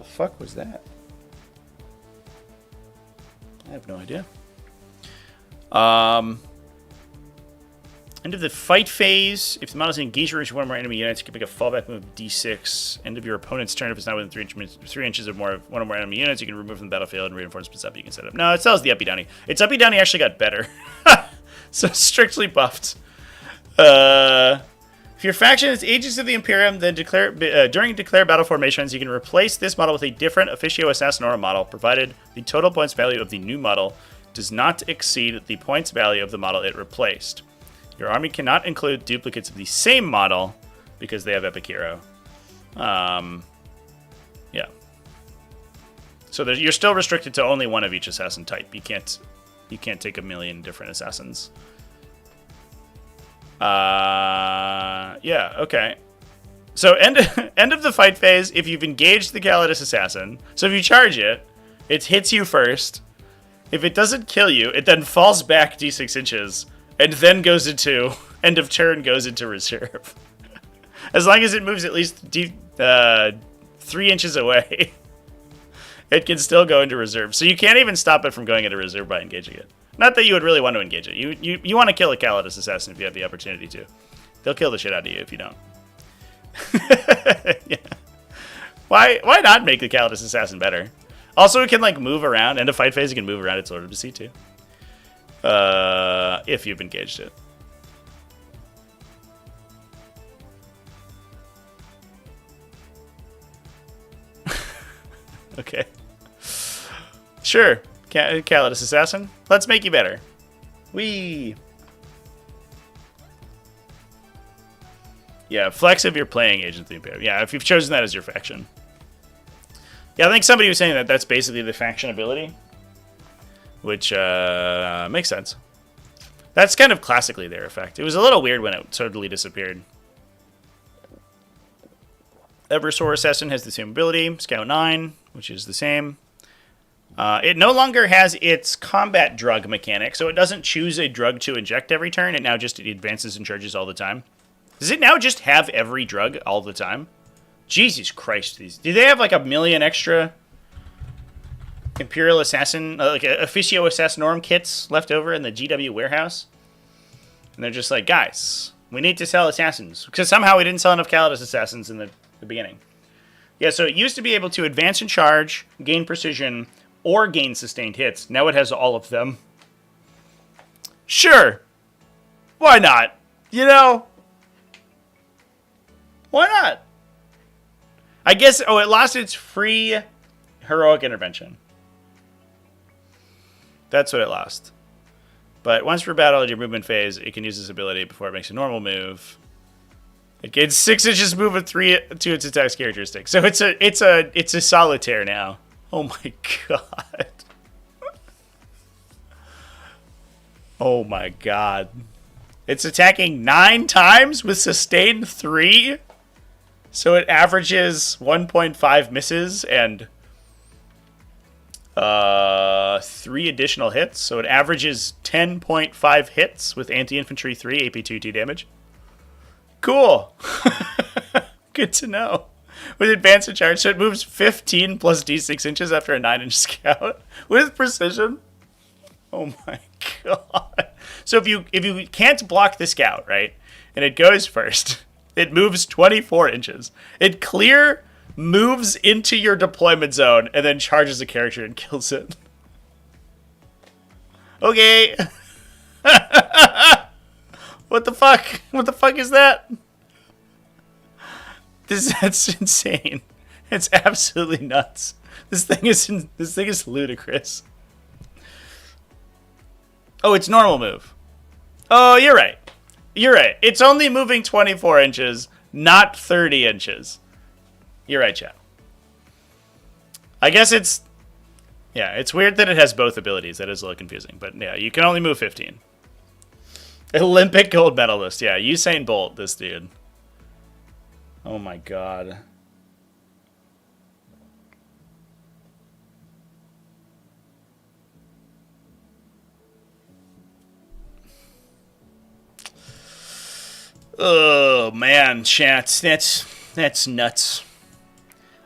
fuck was that? I have no idea. End of the fight phase. If the model is engaged with one or more enemy units, you can make a fallback move D6. End of your opponent's turn. If it's not within 3 inches of one or more enemy units, you can remove from the battlefield and reinforce up. You can set up. No, it still has the Uppy Downy. Its Uppy Downy actually got better. So strictly buffed. If your faction is Agents of the Imperium, then during declare battle formations, you can replace this model with a different Officio Assassinorum model, provided the total points value of the new model does not exceed the points value of the model it replaced. Your army cannot include duplicates of the same model because they have Epic Hero. Yeah. So you're still restricted to only one of each assassin type. You can't take a million different assassins. Yeah, okay. So end of the fight phase, if you've engaged the Calidus Assassin, so if you charge it, it hits you first. If it doesn't kill you, it then falls back d6 inches, and then goes into, end of turn, goes into reserve. As long as it moves at least 3 inches away, it can still go into reserve. So you can't even stop it from going into reserve by engaging it. Not that you would really want to engage it. You want to kill a Calidus Assassin if you have the opportunity to. They'll kill the shit out of you if you don't. Yeah. Why not make the Calidus Assassin better? Also, it can like move around. End of fight phase, it can move around its Order of Deceit too. If you've engaged it. Okay. Sure. Calidus Assassin. Let's make you better. Whee! Yeah, flex if you're playing Agent of the Imperium. Yeah, if you've chosen that as your faction. Yeah, I think somebody was saying that that's basically the faction ability. Which makes sense. That's kind of classically their effect. It was a little weird when it totally disappeared. Eversor Assassin has the same ability. Scout 9, which is the same. It no longer has its combat drug mechanic, so it doesn't choose a drug to inject every turn. It now just advances and charges all the time. Does it now just have every drug all the time? Jesus Christ. Do they have like a million extra Imperial Assassin, like Officio Assassinorum kits left over in the GW warehouse? And they're just like, guys, we need to sell assassins. Because somehow we didn't sell enough Calidus Assassins in the beginning. Yeah, so it used to be able to advance and charge, gain precision, or gain sustained hits. Now it has all of them. Sure. Why not? You know? Why not? I guess, it lost its free heroic intervention. That's what it lost. But once per battle in your movement phase, it can use this ability before it makes a normal move. It gains 6 inches movement 3 to its attack's characteristic. So it's a solitaire now. Oh my god. Oh my god. It's attacking 9 times with sustained 3. So it averages 1.5 misses and 3 additional hits. So it averages 10.5 hits with anti-infantry 3 AP 2 damage. Cool. Good to know. With advance and charge, so it moves 15 plus d6 inches after a 9-inch scout with precision. Oh my god. So if you can't block the scout, right, and it goes first, it moves 24 inches. It clear moves into your deployment zone and then charges a character and kills it. Okay. What the fuck? What the fuck is that? That's insane. It's absolutely nuts. This thing is ludicrous. Oh, it's normal move. Oh, you're right. You're right. It's only moving 24 inches, not 30 inches. You're right, chat. I guess it's... Yeah, it's weird that it has both abilities. That is a little confusing. But yeah, you can only move 15. Olympic gold medalist. Yeah, Usain Bolt, this dude. Oh my god. Oh man, chat. That's nuts.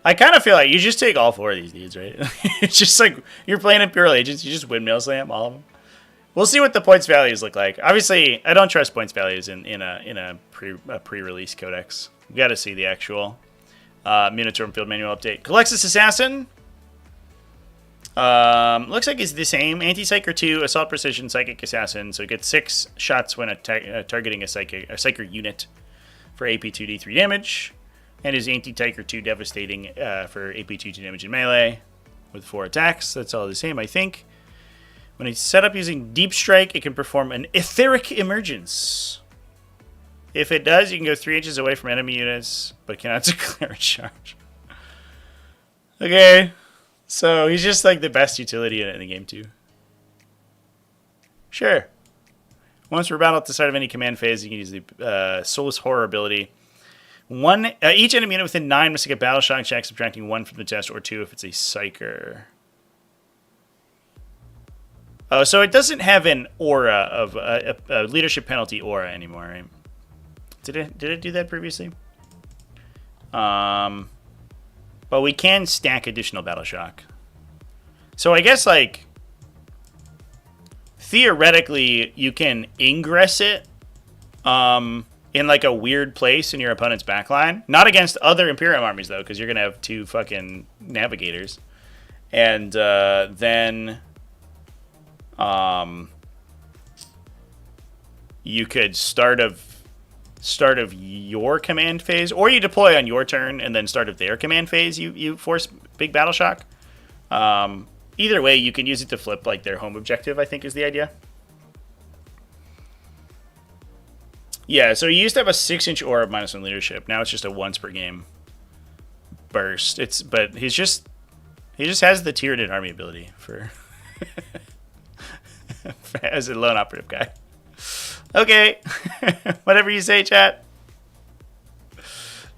I kind of feel like you just take all 4 of these dudes, right? It's just like you're playing Imperial Agents, you just windmill slam all of them. We'll see what the points values look like. Obviously, I don't trust points values in a pre-release codex. We got to see the actual Minotaur Field Manual update. Calexis Assassin. Looks like it's the same. Anti-Psyker 2, Assault Precision, Psychic Assassin. So it gets 6 shots when targeting a Psyker unit for AP 2d3 damage. And his Anti-Psyker 2 Devastating for AP 2d damage in melee with 4 attacks. That's all the same, I think. When it's set up using Deep Strike, it can perform an Etheric Emergence. If it does, you can go 3 inches away from enemy units, but cannot declare a charge. Okay. So he's just like the best utility unit in the game too. Sure. Once we're battled at the start of any command phase, you can use the Soulless Horror ability. Each enemy unit within 9 must make a battle shock check, subtracting 1 from the test, or 2 if it's a Psyker. Oh, so it doesn't have an aura of a leadership penalty aura anymore, right? Did it do that previously? But we can stack additional battle shock. So I guess like theoretically you can ingress it in like a weird place in your opponent's backline. Not against other Imperial armies though, because you're gonna have 2 fucking navigators. And then you could start of your command phase, or you deploy on your turn and then start of their command phase, you force big battle shock. Either way, you can use it to flip like their home objective, I think is the idea. Yeah, so you used to have a 6-inch aura of -1 leadership. Now it's just a once per game burst. But he just has the Tyranid army ability for as a lone operative guy. Okay. Whatever you say, chat.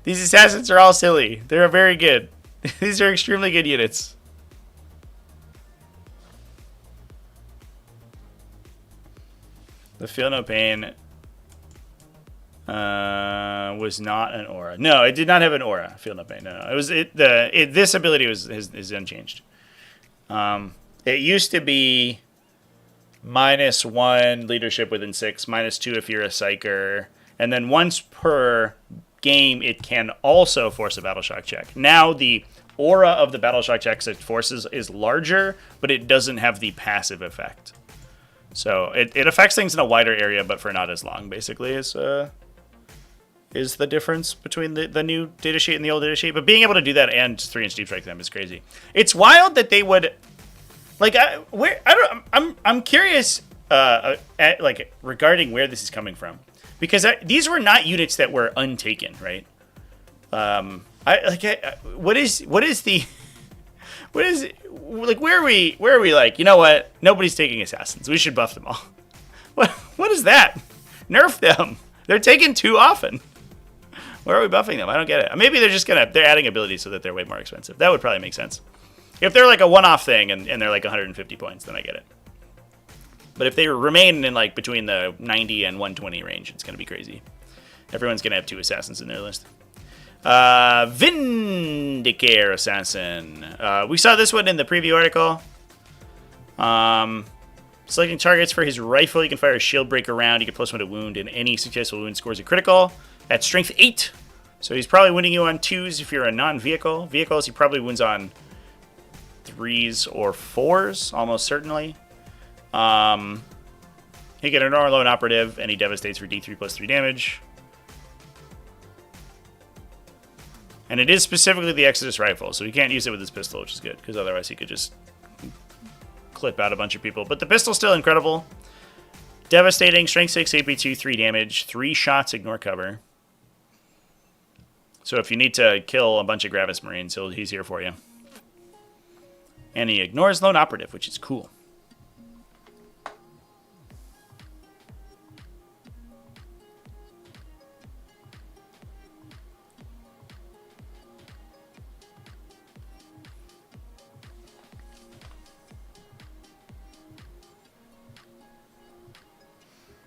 These assassins are all silly. They're very good. These are extremely good units. The Feel No Pain was not an aura. No, it did not have an aura. Feel No Pain. No. It was this ability is unchanged. It used to be -1 leadership within 6, -2 if you're a Psyker, and then once per game it can also force a battle shock check. Now the aura of the battle shock checks it forces is larger, but it doesn't have the passive effect. So it affects things in a wider area, but for not as long, basically, is the difference between the new datasheet and the old datasheet. But being able to do that and 3-inch deep strike them is crazy. It's wild that they would... Like, I'm curious, regarding where this is coming from, because these were not units that were untaken, right? Where are we like, you know what? Nobody's taking assassins. We should buff them all. What is that? Nerf them. They're taken too often. Where are we buffing them? I don't get it. Maybe they're adding abilities so that they're way more expensive. That would probably make sense. If they're like a one-off thing and they're like 150 points, then I get it. But if they remain in like between the 90 and 120 range, it's going to be crazy. Everyone's going to have 2 assassins in their list. Vindicare Assassin. We saw this one in the preview article. Selecting targets for his rifle, you can fire a shield breaker round. You can +1 to wound, and any successful wound scores a critical at strength 8. So he's probably winning you on 2s if you're a non-vehicle. Vehicles, he probably wins on 3s or 4s, almost certainly. He get an lone operative, and he devastates for D3 +3 damage. And it is specifically the Exodus rifle, so he can't use it with his pistol, which is good, because otherwise he could just clip out a bunch of people. But the pistol's still incredible. Devastating, strength 6, AP 2, 3 damage, 3 shots, ignore cover. So if you need to kill a bunch of Gravis Marines, he's here for you. And he ignores Lone Operative, which is cool.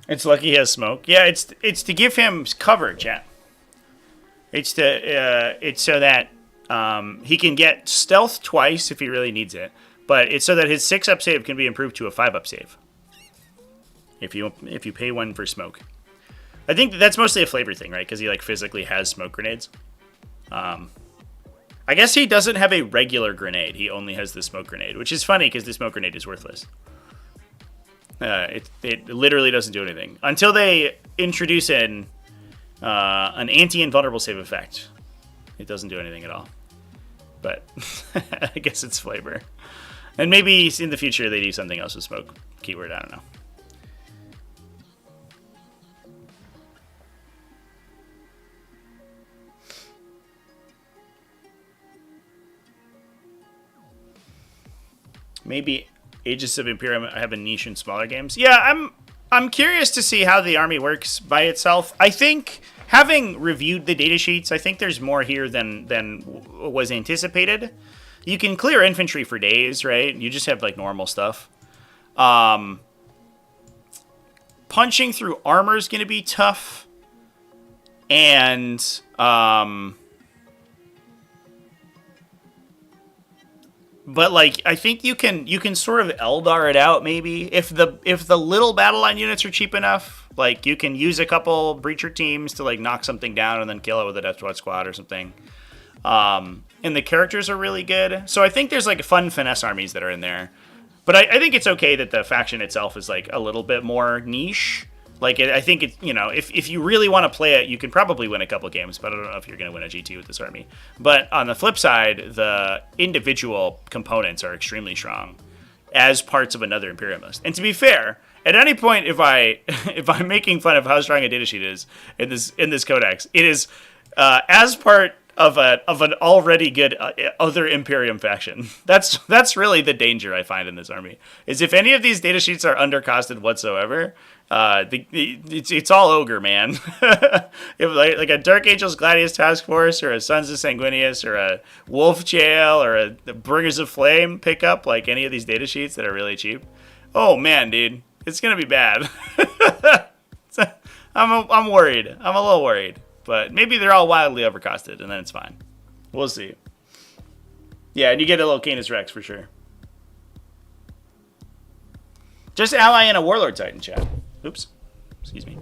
It's lucky he has smoke. Yeah, it's to give him cover, chat. It's so that he can get stealth twice if he really needs it, but it's so that his 6-up save can be improved to a 5-up save. If you pay 1 for smoke, I think that's mostly a flavor thing, right? Because he like physically has smoke grenades. I guess he doesn't have a regular grenade. He only has the smoke grenade, which is funny because the smoke grenade is worthless. It literally doesn't do anything until they introduce in an anti-invulnerable save effect. It doesn't do anything at all. But I guess it's flavor. And maybe in the future they do something else with smoke keyword. I don't know. Maybe Aegis of Imperium have a niche in smaller games. Yeah, I'm curious to see how the army works by itself. I think, having reviewed the datasheets, I think there's more here than was anticipated. You can clear infantry for days, right? You just have like normal stuff. Punching through armor is going to be tough, and but like I think you can sort of Eldar it out maybe if the little battle line units are cheap enough. Like you can use a couple breacher teams to like knock something down and then kill it with a Deathwatch squad or something. And the characters are really good, so I think there's like fun finesse armies that are in there. But I think it's okay that the faction itself is like a little bit more niche. Like I think it's, you know, if you really want to play it, you can probably win a couple games, but I don't know if you're going to win a GT with this army. But on the flip side, the individual components are extremely strong as parts of another Imperialist. And to be fair, at any point, if I'm making fun of how strong a datasheet is in this codex, it is as part of an already good other Imperium faction. That's really the danger I find in this army. Is if any of these datasheets are undercosted whatsoever, it's all ogre, man. If like a Dark Angels Gladius Task Force or a Sons of Sanguinius or a Wolf Jail or a Bringers of Flame pick up like any of these datasheets that are really cheap, oh man, dude, it's gonna be bad. I'm worried. I'm a little worried. But maybe they're all wildly overcosted, and then it's fine. We'll see. Yeah, and you get a little Canis Rex for sure. Just ally in a Warlord Titan, chat. Oops. Excuse me.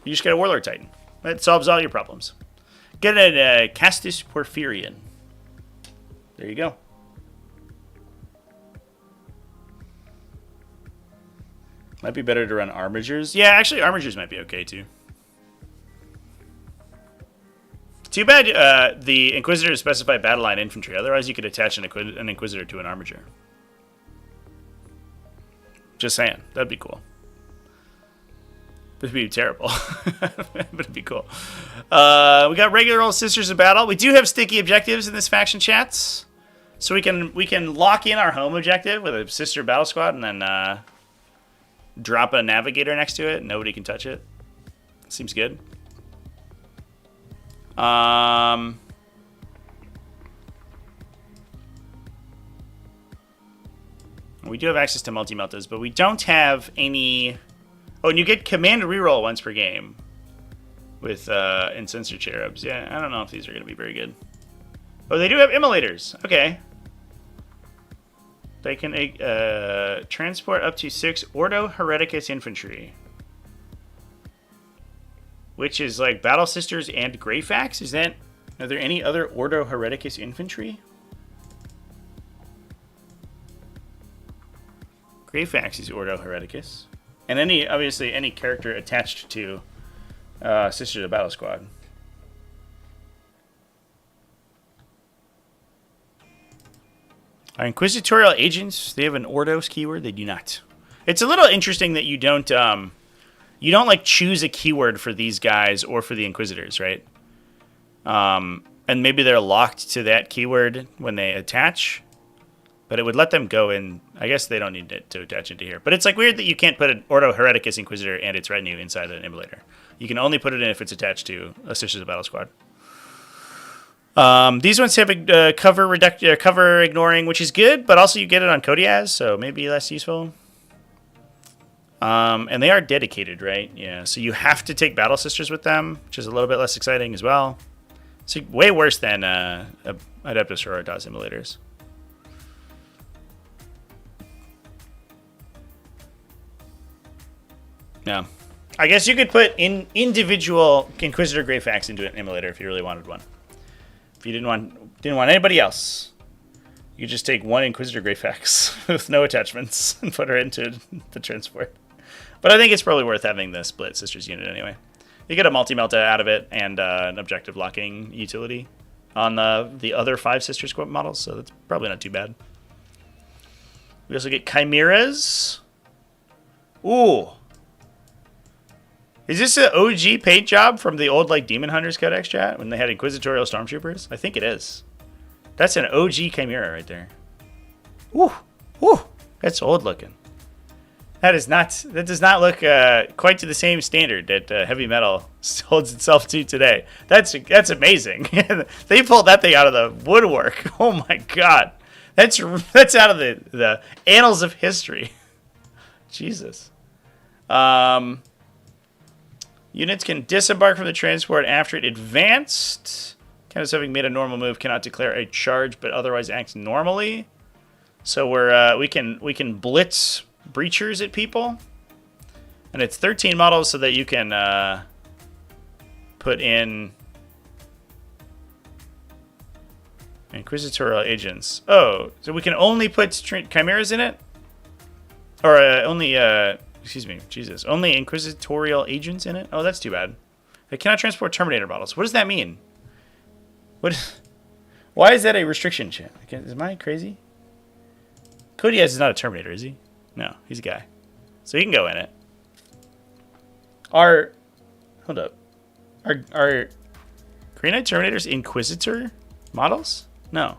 You just get a Warlord Titan. That solves all your problems. Get a Castus Porphyrion. There you go. Might be better to run Armigers. Yeah, actually, Armigers might be okay, too. Too bad the Inquisitors specify battle line infantry. Otherwise, you could attach an Inquisitor to an Armiger. Just saying. That'd be cool. It'd be terrible. But it'd be cool. We got regular old Sisters of Battle. We do have sticky objectives in this faction, chats. So we can lock in our home objective with a Sister Battle Squad and then drop a Navigator next to it. Nobody can touch it. Seems good. We do have access to multi-meltas, but we don't have any. Oh, and you get command reroll once per game with Incenser Cherubs. Yeah, I don't know if these are going to be very good. Oh, they do have immolators. Okay. They can transport up to 6 Ordo Hereticus infantry. Which is like Battle Sisters and Greyfax? Are there any other Ordo Hereticus infantry? Greyfax is Ordo Hereticus. And obviously any character attached to Sisters of Battle Squad. Our inquisitorial agents, they have an Ordos keyword. They do not. It's a little interesting that you don't like choose a keyword for these guys or for the Inquisitors, right? And maybe they're locked to that keyword when they attach, but it would let them go in. I guess they don't need to attach into here. But it's like weird that you can't put an Ordo Hereticus Inquisitor and its retinue inside an emulator. You can only put it in if it's attached to a Sisters of Battle Squad. These ones have a cover ignoring, which is good, but also you get it on Codex, so maybe less useful. And they are dedicated, right? Yeah, so you have to take Battle Sisters with them, which is a little bit less exciting as well. It's way worse than Adeptus Sororitas emulators. Yeah. I guess you could put individual Inquisitor Greyfax into an emulator if you really wanted one. If you didn't want anybody else, you could just take one Inquisitor Greyfax with no attachments and put her into the transport. But I think it's probably worth having the split Sisters unit anyway. You get a multi-melta out of it and an objective locking utility on the other 5 Sister Squad models, so that's probably not too bad. We also get Chimeras. Ooh. Is this an OG paint job from the old Demon Hunters Codex chat when they had Inquisitorial Stormtroopers? I think it is. That's an OG Chimera right there. Woo! Woo! That's old looking. That does not look quite to the same standard that heavy metal holds itself to today. That's amazing. They pulled that thing out of the woodwork. Oh my god, that's out of the annals of history. Jesus. Units can disembark from the transport after it advanced. Kind of having made a normal move cannot declare a charge, but otherwise acts normally. So we can blitz breachers at people, and it's 13 models so that you can put in inquisitorial agents. Oh, so we can only put chimeras in it, or only inquisitorial agents in it. Oh, that's too bad. It cannot transport Terminator models. What does that mean? Why is that a restriction, chat? Am I crazy? Codex is not a Terminator, is he? No, he's a guy. So he can go in it. Hold up. Are Green Knight Terminators Inquisitor models? No.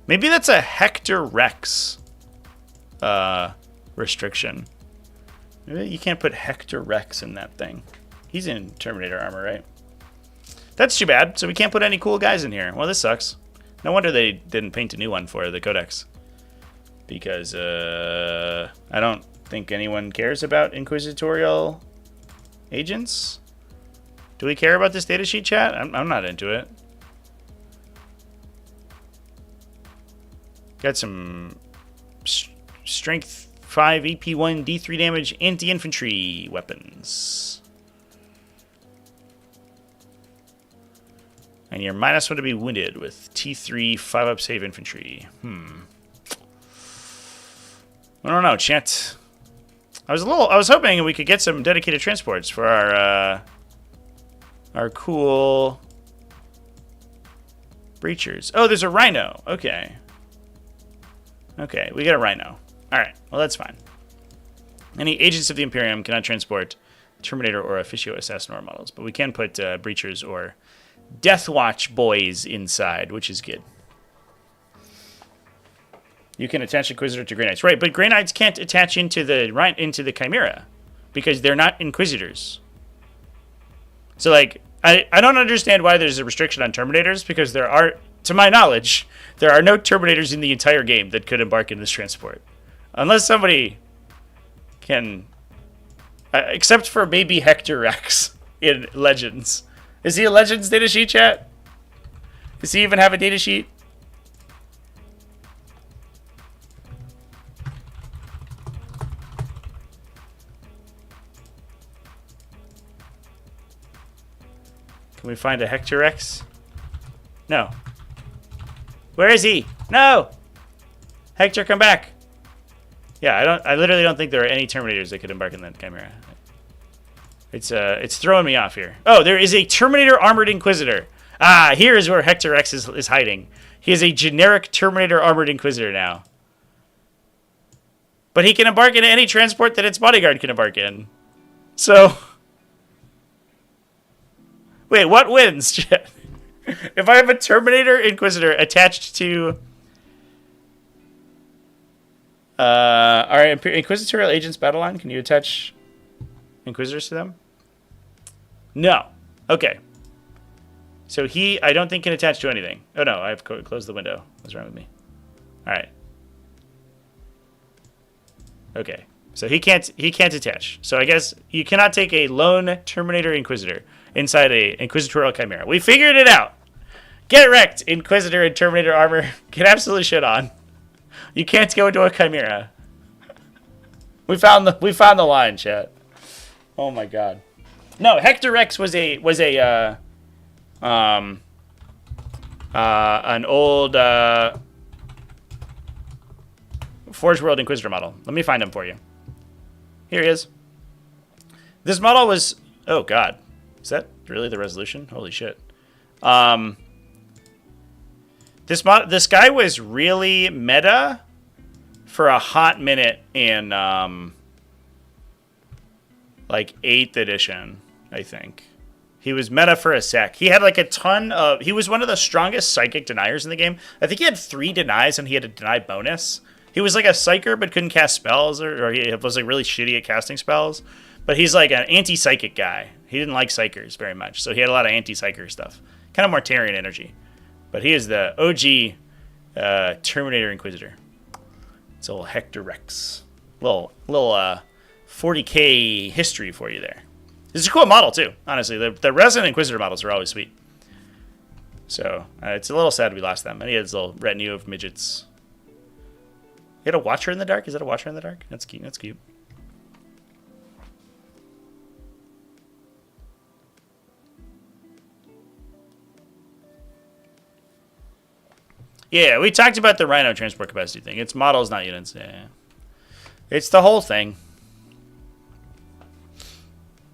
Maybe that's a Hector Rex restriction. Maybe you can't put Hector Rex in that thing. He's in Terminator armor, right? That's too bad. So we can't put any cool guys in here. Well, this sucks. No wonder they didn't paint a new one for the Codex. Because I don't think anyone cares about inquisitorial agents. Do we care about this datasheet, chat? I'm not into it. Got some strength 5 EP1 D3 damage anti-infantry weapons. And you're -1 to be wounded with T3 5-up save infantry. I don't know, chat. I was hoping we could get some dedicated transports for our cool breachers. Oh, there's a rhino. Okay. Okay, we got a rhino. All right, well, that's fine. Any agents of the Imperium cannot transport Terminator or Officio Assassinor models, but we can put breachers or Deathwatch boys inside, which is good. You can attach Inquisitor to Grey Knights, right? But Grey Knights can't attach into the Chimera because they're not Inquisitors. So, like, I don't understand why there's a restriction on Terminators because there are, to my knowledge, there are no Terminators in the entire game that could embark in this transport, unless somebody can, except for maybe Hector Rex in Legends. Is he a Legends datasheet, chat? Does he even have a datasheet? Can we find a Hector Rex? No. Where is he? No! Hector, come back! Yeah, I literally don't think there are any Terminators that could embark in that Chimera. It's throwing me off here. Oh, there is a Terminator Armored Inquisitor. Ah, here is where Hector X is hiding. He is a generic Terminator Armored Inquisitor now. But he can embark into any transport that its bodyguard can embark in. So... Wait, what wins? If I have a Terminator Inquisitor attached to... Our Inquisitorial Agents battle line, can you attach Inquisitors to them? No. Okay. So he, I don't think, can attach to anything. Oh no, I've closed the window. What's wrong with me? Alright. Okay. So he can't attach. So I guess you cannot take a lone Terminator Inquisitor inside a Inquisitorial Chimera. We figured it out. Get wrecked, Inquisitor and Terminator armor. Get absolutely shit on. You can't go into a Chimera. We found the line, chat. Oh my god. No, Hector X was an old Forge World Inquisitor model. Let me find him for you. Here he is. This model was... Oh, God. Is that really the resolution? Holy shit. This guy was really meta for a hot minute in, like, 8th edition, I think. He was meta for a sec. He had, like, a ton of... He was one of the strongest psychic deniers in the game. I think he had 3 denies, and he had a deny bonus. He was like a psyker, but couldn't cast spells, or he was like really shitty at casting spells. But he's like an anti-psychic guy. He didn't like psychers very much, so he had a lot of anti-psyker stuff. Kind of Mortarian energy. But he is the OG Terminator Inquisitor. It's old Hector Rex. Little 40k history for you there. This is a cool model too, honestly. The Resident Inquisitor models are always sweet. So it's a little sad we lost them. And he had his little retinue of midgets. He had a Watcher in the Dark? Is that a Watcher in the Dark? That's cute. That's cute. Yeah, we talked about the Rhino transport capacity thing. It's models, not units. Yeah. It's the whole thing.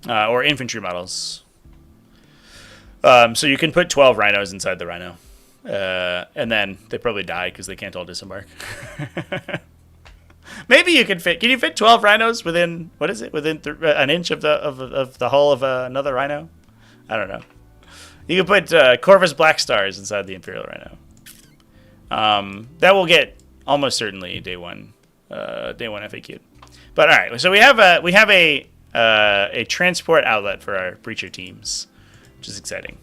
Or infantry models. So you can put 12 Rhinos inside the Rhino. And then they probably die because they can't all disembark. Maybe you can fit... Can you fit 12 Rhinos within... What is it? Within an inch of the hull of another Rhino? I don't know. You can put Corvus Black Stars inside the Imperial Rhino. That will get almost certainly day one FAQ. But all right, so we have a transport outlet for our breacher teams, which is exciting.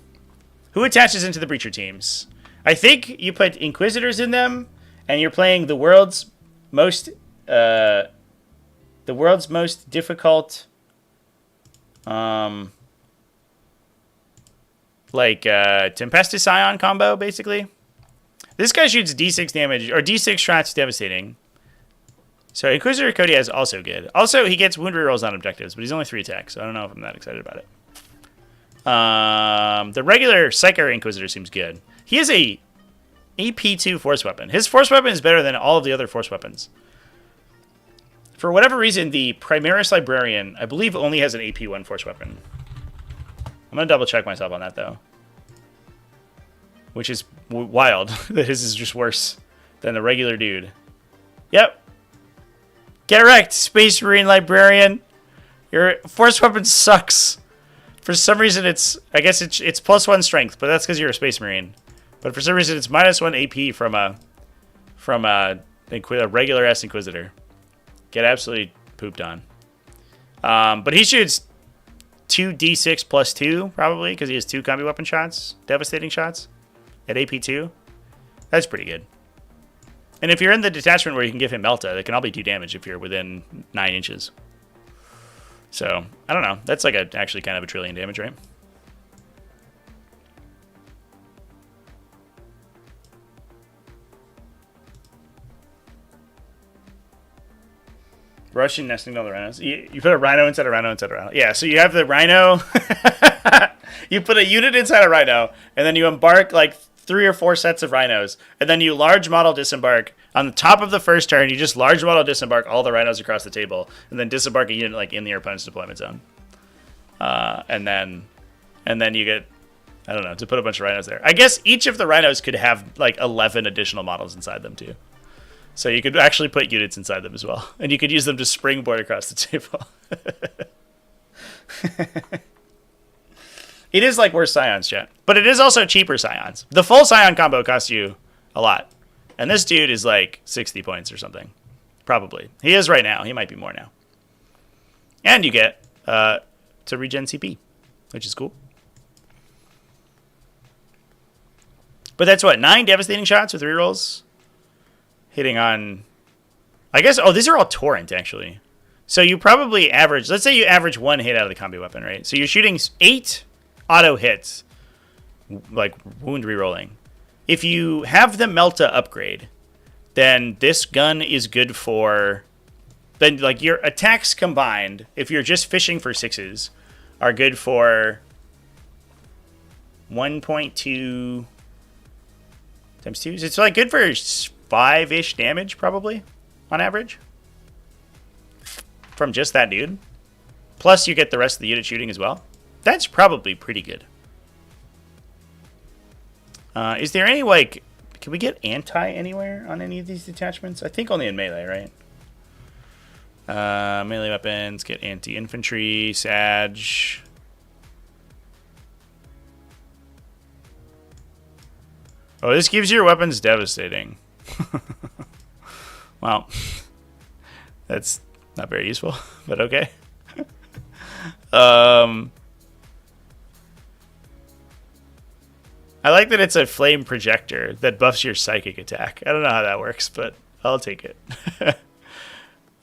Who attaches into the breacher teams? I think you put Inquisitors in them, and you're playing the world's most difficult, Tempestus Ion combo, basically. This guy shoots D6 damage, or D6 shots devastating. So Inquisitor Cody is also good. Also, he gets wound rerolls on objectives, but he's only 3 attacks, so I don't know if I'm that excited about it. The regular Psyker Inquisitor seems good. He has a AP2 force weapon. His force weapon is better than all of the other force weapons. For whatever reason, the Primaris Librarian, I believe, only has an AP1 force weapon. I'm going to double check myself on that, though. Which is wild that his is just worse than the regular dude. Yep. Get wrecked, Space Marine Librarian. Your force weapon sucks. For some reason, I guess it's +1 strength, but that's because you're a Space Marine. But for some reason, it's -1 AP from a regular S Inquisitor. Get absolutely pooped on. But he shoots 2d6 +2 probably because he has 2 combi weapon shots, devastating shots at AP2. That's pretty good. And if you're in the detachment where you can give him Melta, that can all be 2 damage if you're within 9 inches. So, I don't know. That's like actually kind of a trillion damage, right? Russian nesting all the rhinos. You put a rhino inside a rhino inside a rhino. Yeah, so you have the rhino. You put a unit inside a rhino, and then you embark like 3 or 4 sets of rhinos, and then you large model disembark on the top of the first turn. You just large model disembark all the rhinos across the table, and then disembark a unit like in your opponent's deployment zone. and then you get, I don't know, to put a bunch of rhinos there. I guess each of the rhinos could have like 11 additional models inside them too. So you could actually put units inside them as well, and you could use them to springboard across the table. It is like worse Scions, chat. But it is also cheaper Scions. The full Scion combo costs you a lot. And this dude is like 60 points or something. Probably. He is right now. He might be more now. And you get to regen CP, which is cool. But that's what, 9 devastating shots with rerolls? Hitting on, I guess, oh, these are all torrent, actually. So you probably average, let's say you average 1 hit out of the combi weapon, right? So you're shooting 8 auto hits, like wound rerolling. If you have the Melta upgrade, then this gun is good for, then like your attacks combined, if you're just fishing for 6s, are good for 1.2 times 2. It's like good for 5-ish damage, probably, on average. From just that dude. Plus you get the rest of the unit shooting as well. That's probably pretty good. Is there any, like, can we get anti anywhere on any of these detachments? I think only in melee, right? Melee weapons, get anti-infantry, Sag. Oh, this gives your weapons devastating. Well, that's not very useful, but okay. I like that it's a flame projector that buffs your psychic attack. I don't know how that works, but I'll take it.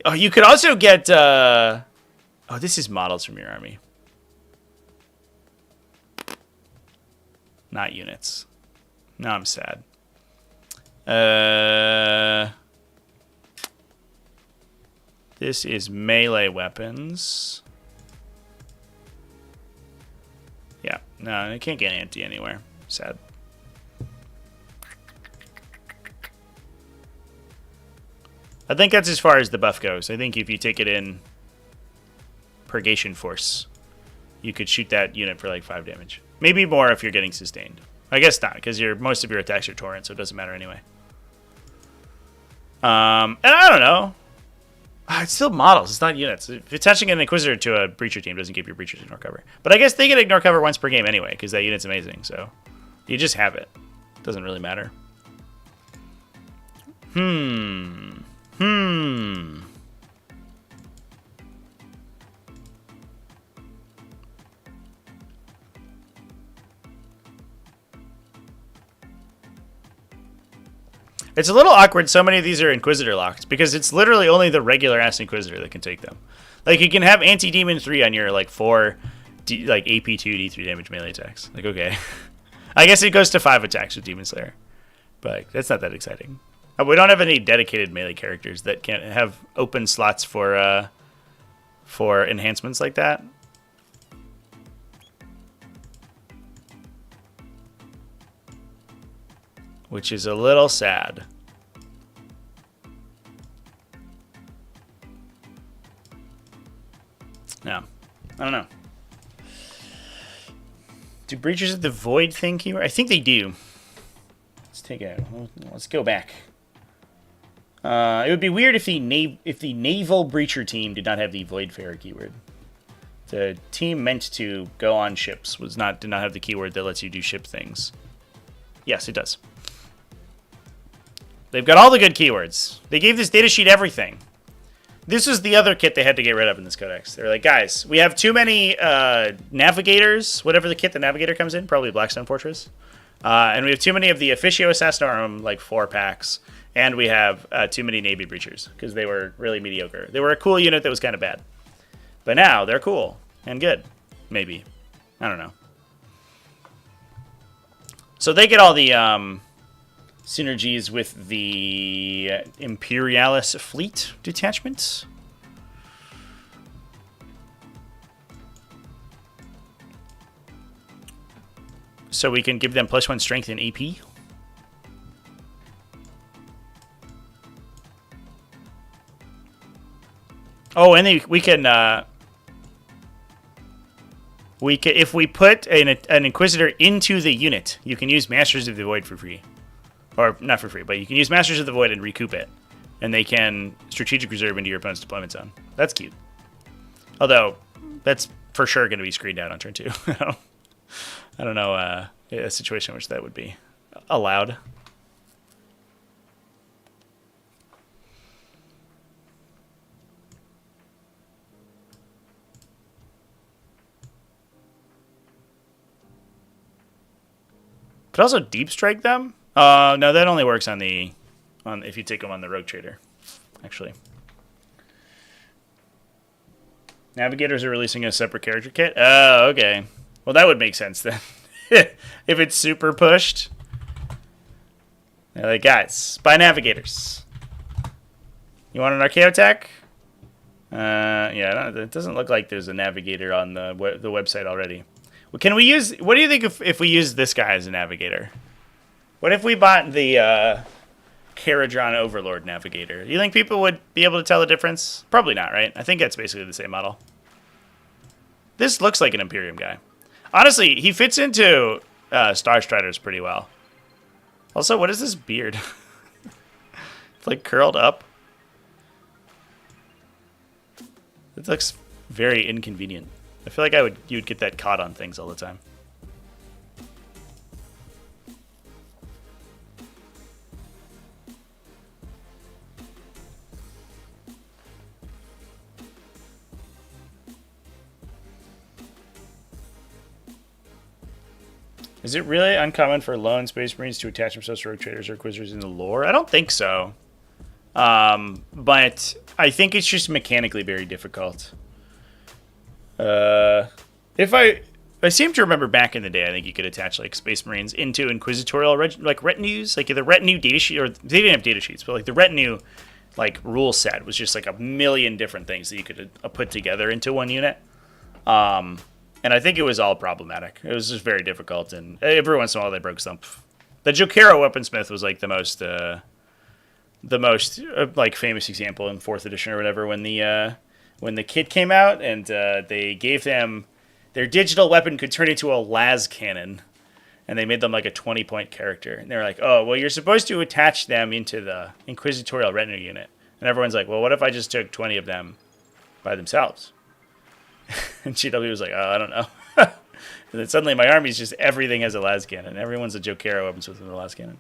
Oh, you could also get... oh, this is models from your army. Not units. Now I'm sad. This is melee weapons. Yeah, no, I can't get anti anywhere. Sad. I think that's as far as the buff goes. I think if you take it in Purgation Force, you could shoot that unit for like 5 damage. Maybe more if you're getting sustained. I guess not, because most of your attacks are torrent, so it doesn't matter anyway. And I don't know. It's still models. It's not units. If attaching an Inquisitor to a Breacher team doesn't give your Breachers ignore cover. But I guess they get ignore cover once per game anyway, because that unit's amazing. So you just have it. Doesn't really matter. It's a little awkward. So many of these are Inquisitor locked because it's literally only the regular ass Inquisitor that can take them. Like you can have Anti-Demon 3 on your like 4 like AP 2 D3 damage melee attacks. Like okay. I guess it goes to 5 attacks with Demon Slayer. But that's not that exciting. We don't have any dedicated melee characters that can have open slots for enhancements like that. Which is a little sad. Yeah, I don't know. Do Breachers of the Void thing keyword? I think they do. Let's take it. Let's go back. It would be weird if the naval Breacher team did not have the Voidfarer keyword. The team meant to go on ships did not have the keyword that lets you do ship things. Yes, it does. They've got all the good keywords. They gave this datasheet everything. This was the other kit they had to get rid of in this codex. They were like, guys, we have too many navigators, whatever the kit the navigator comes in, probably Blackstone Fortress. And we have too many of the Officio Assassinorum, like 4 packs. And we have too many Navy Breachers, because they were really mediocre. They were a cool unit that was kind of bad. But now, they're cool and good. Maybe. I don't know. So they get all the synergies with the Imperialis fleet detachments. So we can give them +1 strength in AP. Oh, and we can if we put an Inquisitor into the unit, you can use Masters of the Void for free. Or, not for free, but you can use Masters of the Void and recoup it. And they can strategic reserve into your opponent's deployment zone. That's cute. Although, that's for sure going to be screened out on turn 2. I don't know a situation in which that would be allowed. Could also deep strike them. No, that only works on if you take them on the Rogue Trader, actually. Navigators are releasing a separate character kit. Oh, okay. Well, that would make sense then. If it's super pushed. They're like, guys, spy navigators. You want an Archaeo attack? Yeah, it doesn't look like there's a navigator on the website already. Well, can we use... What do you think if we use this guy as a navigator? What if we bought the Caradron Overlord navigator? Do you think people would be able to tell the difference? Probably not, right? I think that's basically the same model. This looks like an Imperium guy. Honestly, he fits into Star Striders pretty well. Also, what is this beard? It's like curled up. It looks very inconvenient. I feel like you'd get that caught on things all the time. Is it really uncommon for lone Space Marines to attach themselves to Rogue Traders or Inquisitors in the lore? I don't think so. But I think it's just mechanically very difficult. If I seem to remember back in the day, I think you could attach like Space Marines into inquisitorial retinues, like the retinue data sheet, or they didn't have data sheets, but like the retinue like rule set was just like a million different things that you could put together into one unit. And I think it was all problematic. It was just very difficult, and every once in a while they broke some. The Jokero Weaponsmith was like the most like famous example in 4th edition or whatever when the kit came out, and they gave them their digital weapon could turn into a las cannon, and they made them like a 20-point character. And they were like, oh, well, you're supposed to attach them into the inquisitorial retinue unit. And everyone's like, well, what if I just took 20 of them by themselves? And GW was like, oh, I don't know. And then suddenly my army's just everything has a las cannon. Everyone's a Jokero weapons with a las cannon.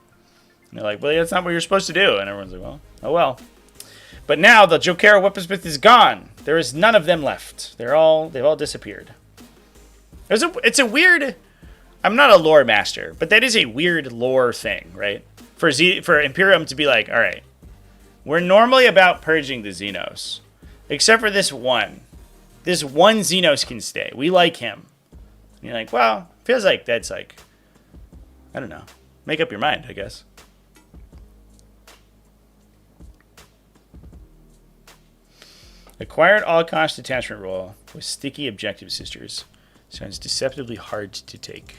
And they're like, well, that's not what you're supposed to do. And everyone's like, well, oh well. But now the Jokero weaponsmith is gone. There is none of them left. They've all disappeared. It's a weird. I'm not a lore master, but that is a weird lore thing, right? For Imperium to be like, all right, we're normally about purging the Xenos, except for this one. This one Xenos can stay. We like him. And you're like, well, feels like that's like, I don't know. Make up your mind, I guess. Acquired all-cost detachment roll with sticky objective sisters. Sounds deceptively hard to take.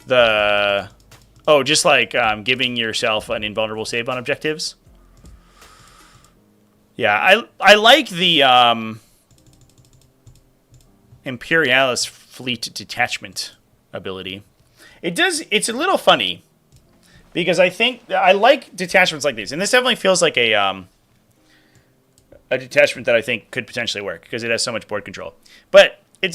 Just like giving yourself an invulnerable save on objectives. Yeah, I like the Imperialis fleet detachment ability. It's a little funny because I like detachments like these, and this definitely feels like a detachment that I think could potentially work because it has so much board control. But it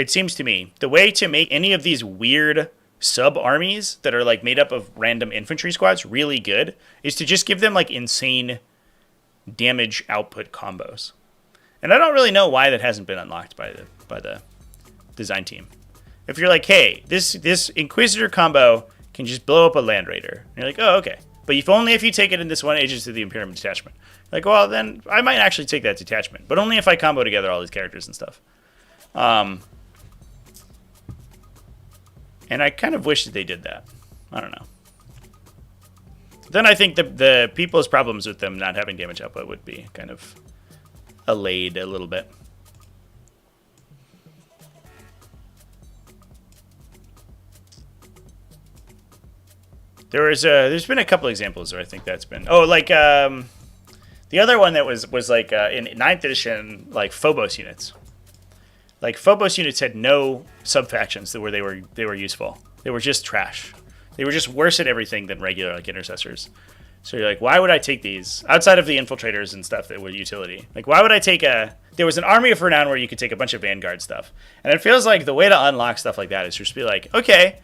seems to me the way to make any of these weird sub armies that are like made up of random infantry squads really good is to just give them like insane damage output combos. And I don't really know why that hasn't been unlocked by the design team. If you're like, hey, this Inquisitor combo can just blow up a Land Raider, and you're like, oh, okay. But if you take it in this one Agents of the Imperium detachment. Like, well, then I might actually take that detachment, but only if I combo together all these characters and stuff. And I kind of wish that they did that. I don't know. Then I think the people's problems with them not having damage output would be kind of allayed a little bit. There's been a couple examples where I think that's been the other one that was like in 9th edition like Phobos units. Like Phobos units had no sub-factions where they were useful. They were just trash. They were just worse at everything than regular like intercessors. So you're like, why would I take these outside of the infiltrators and stuff that were utility? Like, why would I take there was an army of renown where you could take a bunch of Vanguard stuff. And it feels like the way to unlock stuff like that is just be like, okay,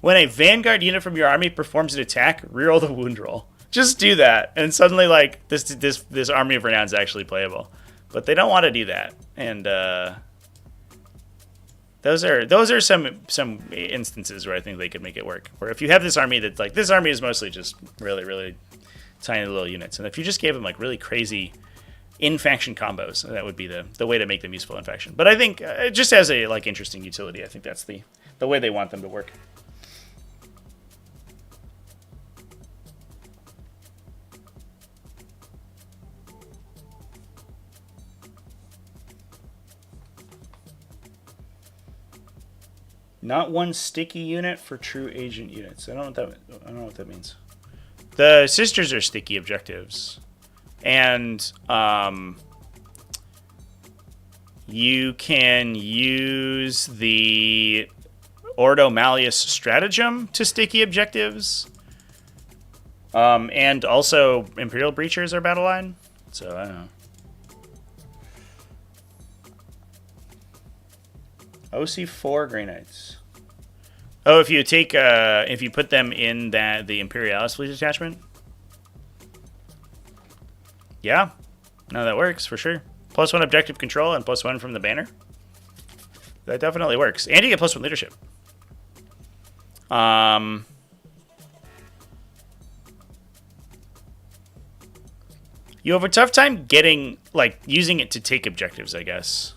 when a Vanguard unit from your army performs an attack, reroll the wound roll. Just do that. And suddenly like this army of renown is actually playable. But they don't want to do that. And those are some instances where I think they could make it work. Where if you have this army that's like, this army is mostly just really, really tiny little units. And if you just gave them like really crazy in-faction combos, that would be the way to make them useful in faction. But I think just as a like interesting utility, I think that's the way they want them to work. Not one sticky unit for true agent units. I don't know what that means. The sisters are sticky objectives, and you can use the Ordo Malleus stratagem to sticky objectives, and also Imperial breachers are battle line. So I don't know. OC4 Grey Knights. Oh, if you put them in the Imperialis fleet detachment. Yeah, no, that works for sure. +1 objective control and +1 from the banner. That definitely works, and you get +1 leadership. You have a tough time using it to take objectives, I guess.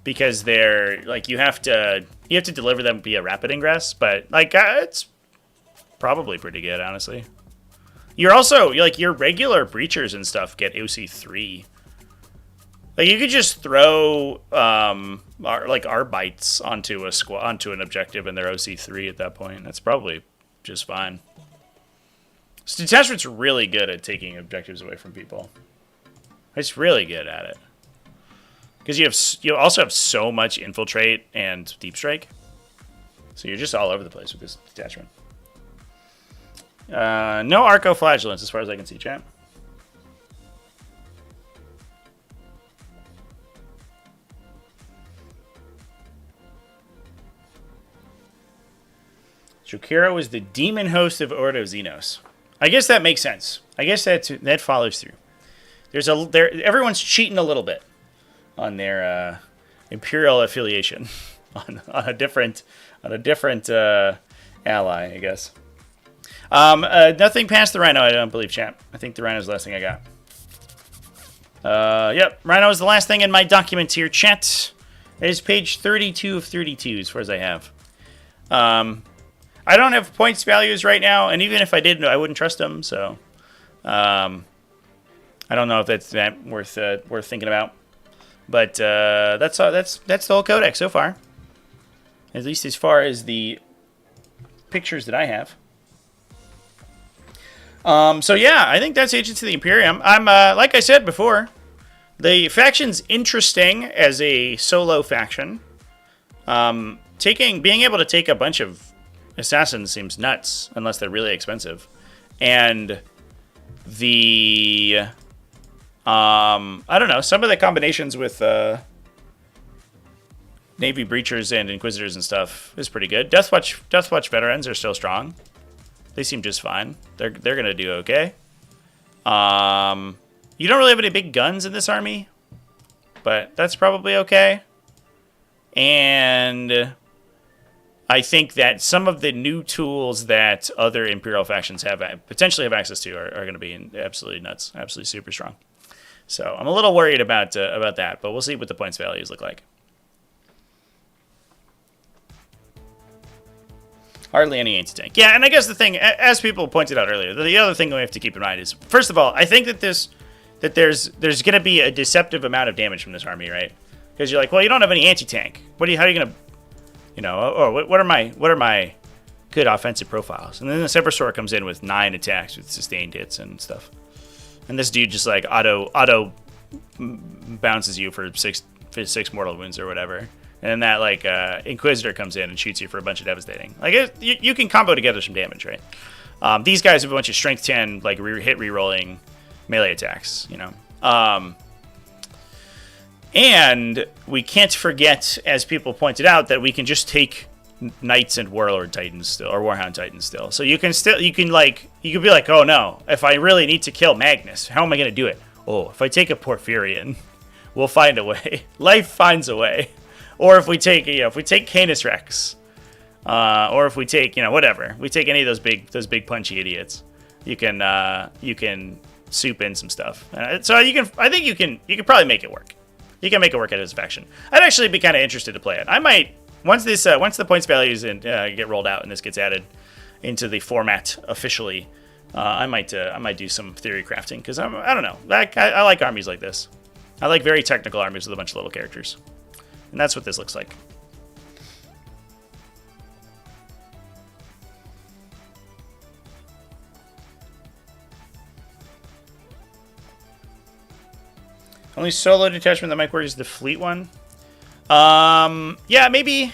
Because they're like you have to deliver them via rapid ingress, but like it's probably pretty good, honestly. You're also like your regular breachers and stuff get OC3. Like you could just throw Arbites onto an objective and they're OC3 at that point. That's probably just fine. So detachment's really good at taking objectives away from people. It's really good at it. Because you also have so much infiltrate and deep strike, so you're just all over the place with this detachment. No Arco-Flagellants as far as I can see, chat. Jokero is the demon host of Ordo Xenos. I guess that makes sense. I guess that follows through. Everyone's cheating a little bit on their Imperial affiliation on a different ally, I guess. Nothing past the Rhino, I don't believe, champ. I think the Rhino's the last thing I got. Yep, Rhino is the last thing in my documents here, chat. It is page 32 of 32 as far as I have. I don't have points values right now, and even if I did, I wouldn't trust them, so I don't know if that's worth thinking about. But that's the whole codex so far. At least as far as the pictures that I have. So yeah, I think that's Agents of the Imperium. I'm like I said before, the faction's interesting as a solo faction. Being able to take a bunch of assassins seems nuts unless they're really expensive. And the I don't know, some of the combinations with Navy Breachers and Inquisitors and stuff is pretty good. Deathwatch veterans are still strong. They seem just fine. They're gonna do okay. You don't really have any big guns in this army, but that's probably okay. And I think that some of the new tools that other Imperial factions potentially have access to are going to be absolutely nuts, absolutely super strong. So I'm a little worried about that, but we'll see what the points values look like. Hardly any anti-tank. Yeah, and I guess the thing, as people pointed out earlier, the other thing we have to keep in mind is, first of all, I think that there's going to be a deceptive amount of damage from this army, right? Because you're like, well, you don't have any anti-tank. How are you going to, what are my good offensive profiles? And then the Seversor comes in with 9 attacks with sustained hits and stuff. And this dude just like auto bounces you for 6 mortal wounds or whatever. And then that like Inquisitor comes in and shoots you for a bunch of devastating. Like you can combo together some damage, right? These guys have a bunch of strength 10 like hit rerolling melee attacks, you know. And we can't forget, as people pointed out, that we can just take Knights and Warlord Titans still, or Warhound Titans still. So you can be like, oh no, if I really need to kill Magnus, how am I going to do it? Oh, if I take a Porphyrion, we'll find a way. Life finds a way. Or if we take, Canis Rex, or if we take, whatever, we take any of those big punchy idiots, you can soup in some stuff. So I think you can probably make it work. You can make it work as a faction. I'd actually be kind of interested to play it. I might, once the points values get rolled out and this gets added into the format officially, I might do some theory crafting, because I don't know. I like armies like this. I like very technical armies with a bunch of little characters. And that's what this looks like. Only solo detachment that might work is the fleet one. Yeah, maybe.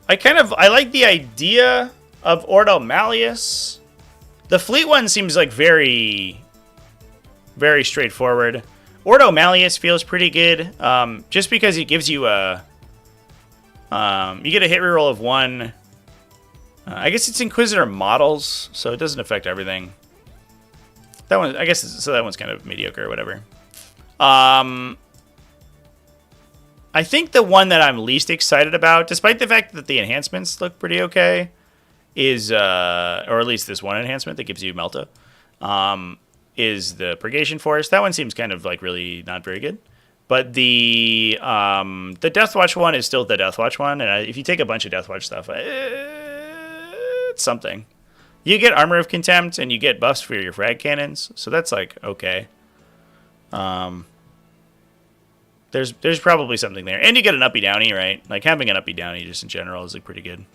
I like the idea of Ordo Malleus. The fleet one seems like very, very straightforward. Ordo Malleus feels pretty good, just because it gives you a, you get a hit reroll of 1. I guess it's Inquisitor models, so it doesn't affect everything. That one, I guess, so that one's kind of mediocre or whatever. I think the one that I'm least excited about, despite the fact that the enhancements look pretty okay, is, or at least this one enhancement that gives you Melta, is the Purgation Force. That one seems kind of like really not very good. But the Deathwatch one is still the Deathwatch one, and if you take a bunch of Deathwatch stuff, it's something. You get Armor of Contempt, and you get buffs for your frag cannons, so that's like okay. There's probably something there, and you get an uppy downy, right? Like having an uppy downy just in general is like pretty good.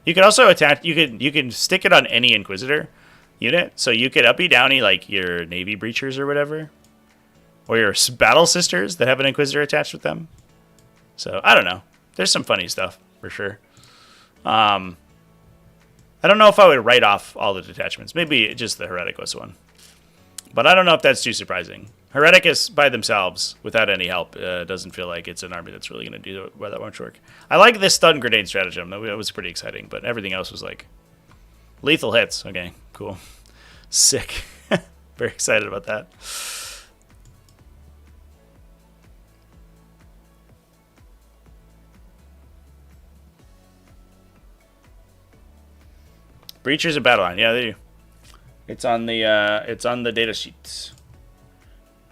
You could also attach. You can stick it on any Inquisitor unit, so you could uppy downy like your Navy Breachers or whatever, or your Battle Sisters that have an Inquisitor attached with them. So I don't know. There's some funny stuff for sure. I don't know if I would write off all the detachments. Maybe just the Hereticus one. But I don't know if that's too surprising. Hereticus by themselves, without any help, doesn't feel like it's an army that's really going to do that much work. I like this stun grenade stratagem. That was pretty exciting, but everything else was like lethal hits. Okay, cool. Sick. Very excited about that. Breachers of Battle Line. Yeah, they do. It's on the data sheets.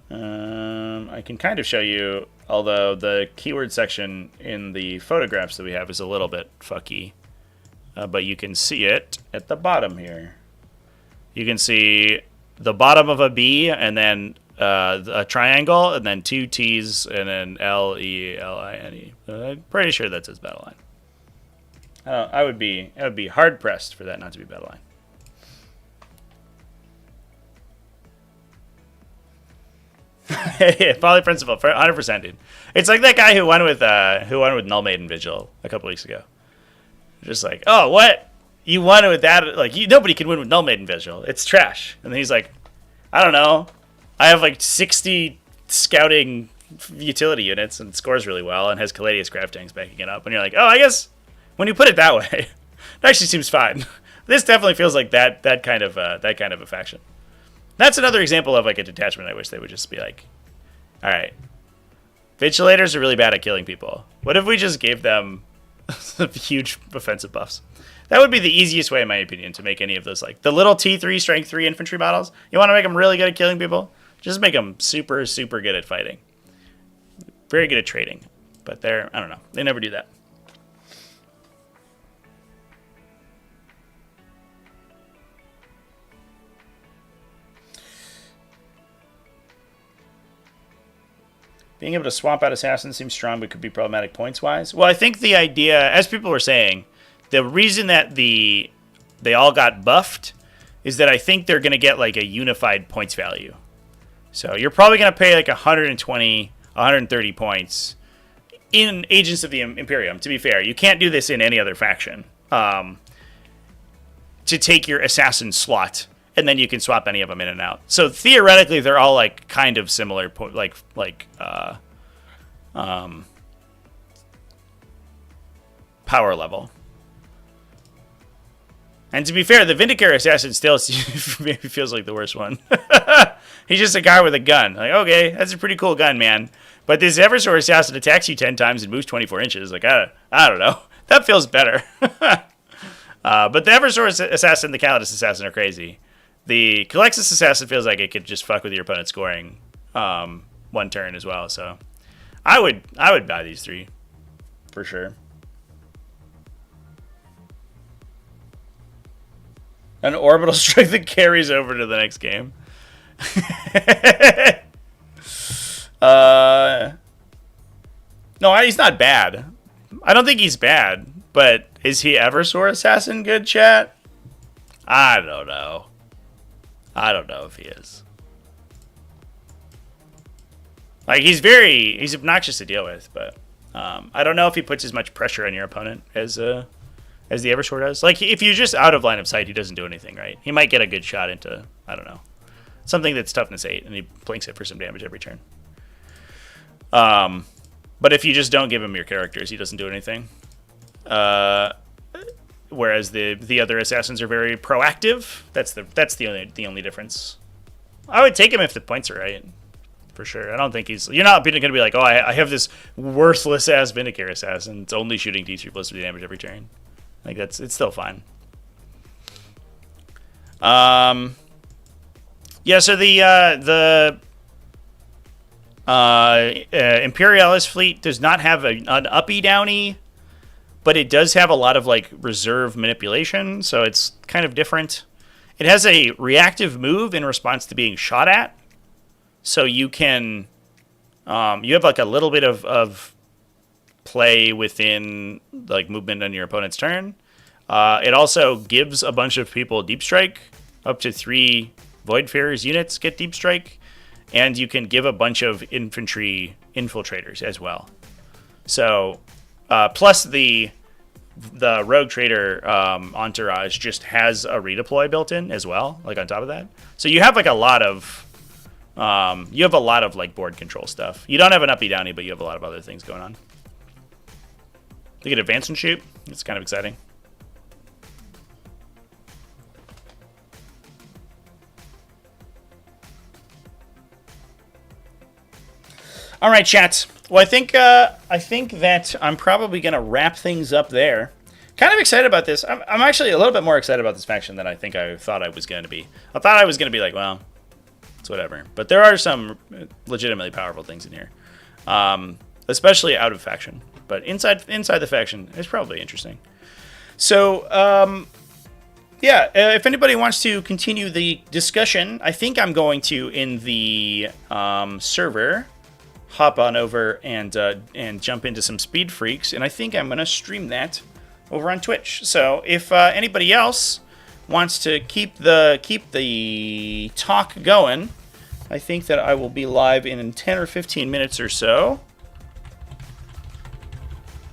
I can kind of show you, although the keyword section in the photographs that we have is a little bit fucky. But you can see it at the bottom here. You can see the bottom of a B, and then a triangle, and then 2 T's, and then L-E-L-I-N-E. I'm pretty sure that says Battle Line. I would be hard pressed for that not to be Battle Line. Yeah, Poly Principle, 100%, dude. It's like that guy who won with Null Maiden Vigil a couple weeks ago. Just like, oh, what? You won with that? Like, nobody can win with Null Maiden Vigil. It's trash. And then he's like, I don't know. I have like 60 scouting utility units and scores really well and has Caladius Craft Tanks backing it up. And you're like, oh, I guess when you put it that way, it actually seems fine. This definitely feels like that kind of a faction. That's another example of like a detachment. I wish they would just be like, all right, Vigilators are really bad at killing people. What if we just gave them huge offensive buffs? That would be the easiest way, in my opinion, to make any of those, like the little T3 Strength 3 infantry models. You want to make them really good at killing people? Just make them super, super good at fighting. Very good at trading. But I don't know. They never do that. Being able to swap out assassins seems strong, but could be problematic points-wise. Well, I think the idea, as people were saying, the reason that they all got buffed is that I think they're going to get like a unified points value. So you're probably going to pay like 120 130 points in Agents of the Imperium. To be fair, you can't do this in any other faction. To take your assassin slot, and then you can swap any of them in and out. So theoretically, they're all like kind of similar, power level. And to be fair, the Vindicator Assassin still maybe feels like the worst one. He's just a guy with a gun. Like, okay, that's a pretty cool gun, man. But this Eversword Assassin attacks you 10 times and moves 24 inches. Like, I don't know. That feels better. But the Eversword Assassin and the Calidus Assassin are crazy. The Calexis Assassin feels like it could just fuck with your opponent's scoring one turn as well. So I would buy these 3 for sure. An orbital strike that carries over to the next game. No, he's not bad. I don't think he's bad. But is he Eversword Assassin good, chat? I don't know. I don't know if he is. Like, he's obnoxious to deal with, but I don't know if he puts as much pressure on your opponent as the Eversword does. Like, if you're just out of line of sight, he doesn't do anything, right? He might get a good shot into, I don't know, something that's toughness 8, and he blinks it for some damage every turn. But if you just don't give him your characters, he doesn't do anything. Whereas the other assassins are very proactive. That's the only difference. I would take him if the points are right, for sure. I don't think you're not going to be like, oh, I have this worthless ass Vindicator Assassin. It's only shooting D3 plus 3 damage every turn. Like, it's still fine. Yeah. So the Imperialis fleet does not have an uppy downy, but it does have a lot of like reserve manipulation, so it's kind of different. It has a reactive move in response to being shot at, so you can you have like a little bit of play within like movement on your opponent's turn. It also gives a bunch of people deep strike. Up to 3 Voidfarers units get deep strike, and you can give a bunch of infantry infiltrators as well. So plus the Rogue Trader entourage just has a redeploy built in as well, like on top of that. So you have like a lot of like board control stuff. You don't have an uppy downy, but you have a lot of other things going on. You get advance and shoot. It's kind of exciting. All right, chat. Well, I think that I'm probably going to wrap things up there. Kind of excited about this. I'm actually a little bit more excited about this faction than I think I thought I was going to be. I thought I was going to be like, well, it's whatever. But there are some legitimately powerful things in here, especially out of faction. But inside the faction, it's probably interesting. So, yeah, if anybody wants to continue the discussion, I think I'm going to, in the server, hop on over and jump into some Speed Freaks, and I think I'm going to stream that over on Twitch. So if anybody else wants to keep the talk going, I think that I will be live in 10 or 15 minutes or so.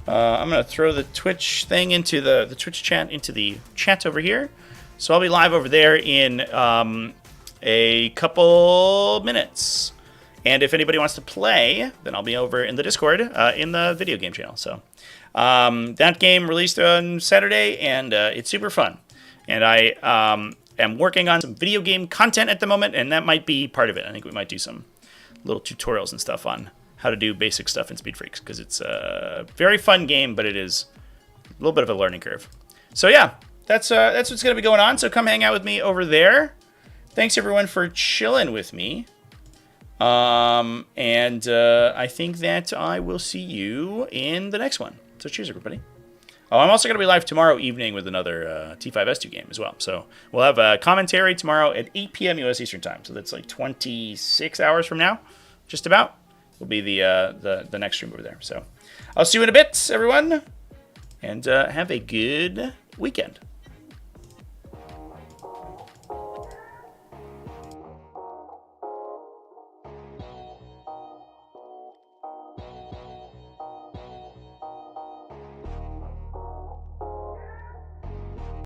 I'm going to throw the Twitch thing into the Twitch chat into the chat over here. So I'll be live over there in a couple minutes. And if anybody wants to play, then I'll be over in the Discord in the video game channel. So that game released on Saturday, and it's super fun. And I am working on some video game content at the moment, and that might be part of it. I think we might do some little tutorials and stuff on how to do basic stuff in Speed Freaks, because it's a very fun game, but it is a little bit of a learning curve. So yeah, that's what's going to be going on. So come hang out with me over there. Thanks everyone for chilling with me. I think that I will see you in the next one. So cheers, everybody. Oh, I'm also going to be live tomorrow evening with another T5S2 game as well. So we'll have a commentary tomorrow at 8 p.m. U.S. Eastern Time. So that's like 26 hours from now, just about. Will be the next stream over there. So I'll see you in a bit, everyone. And have a good weekend.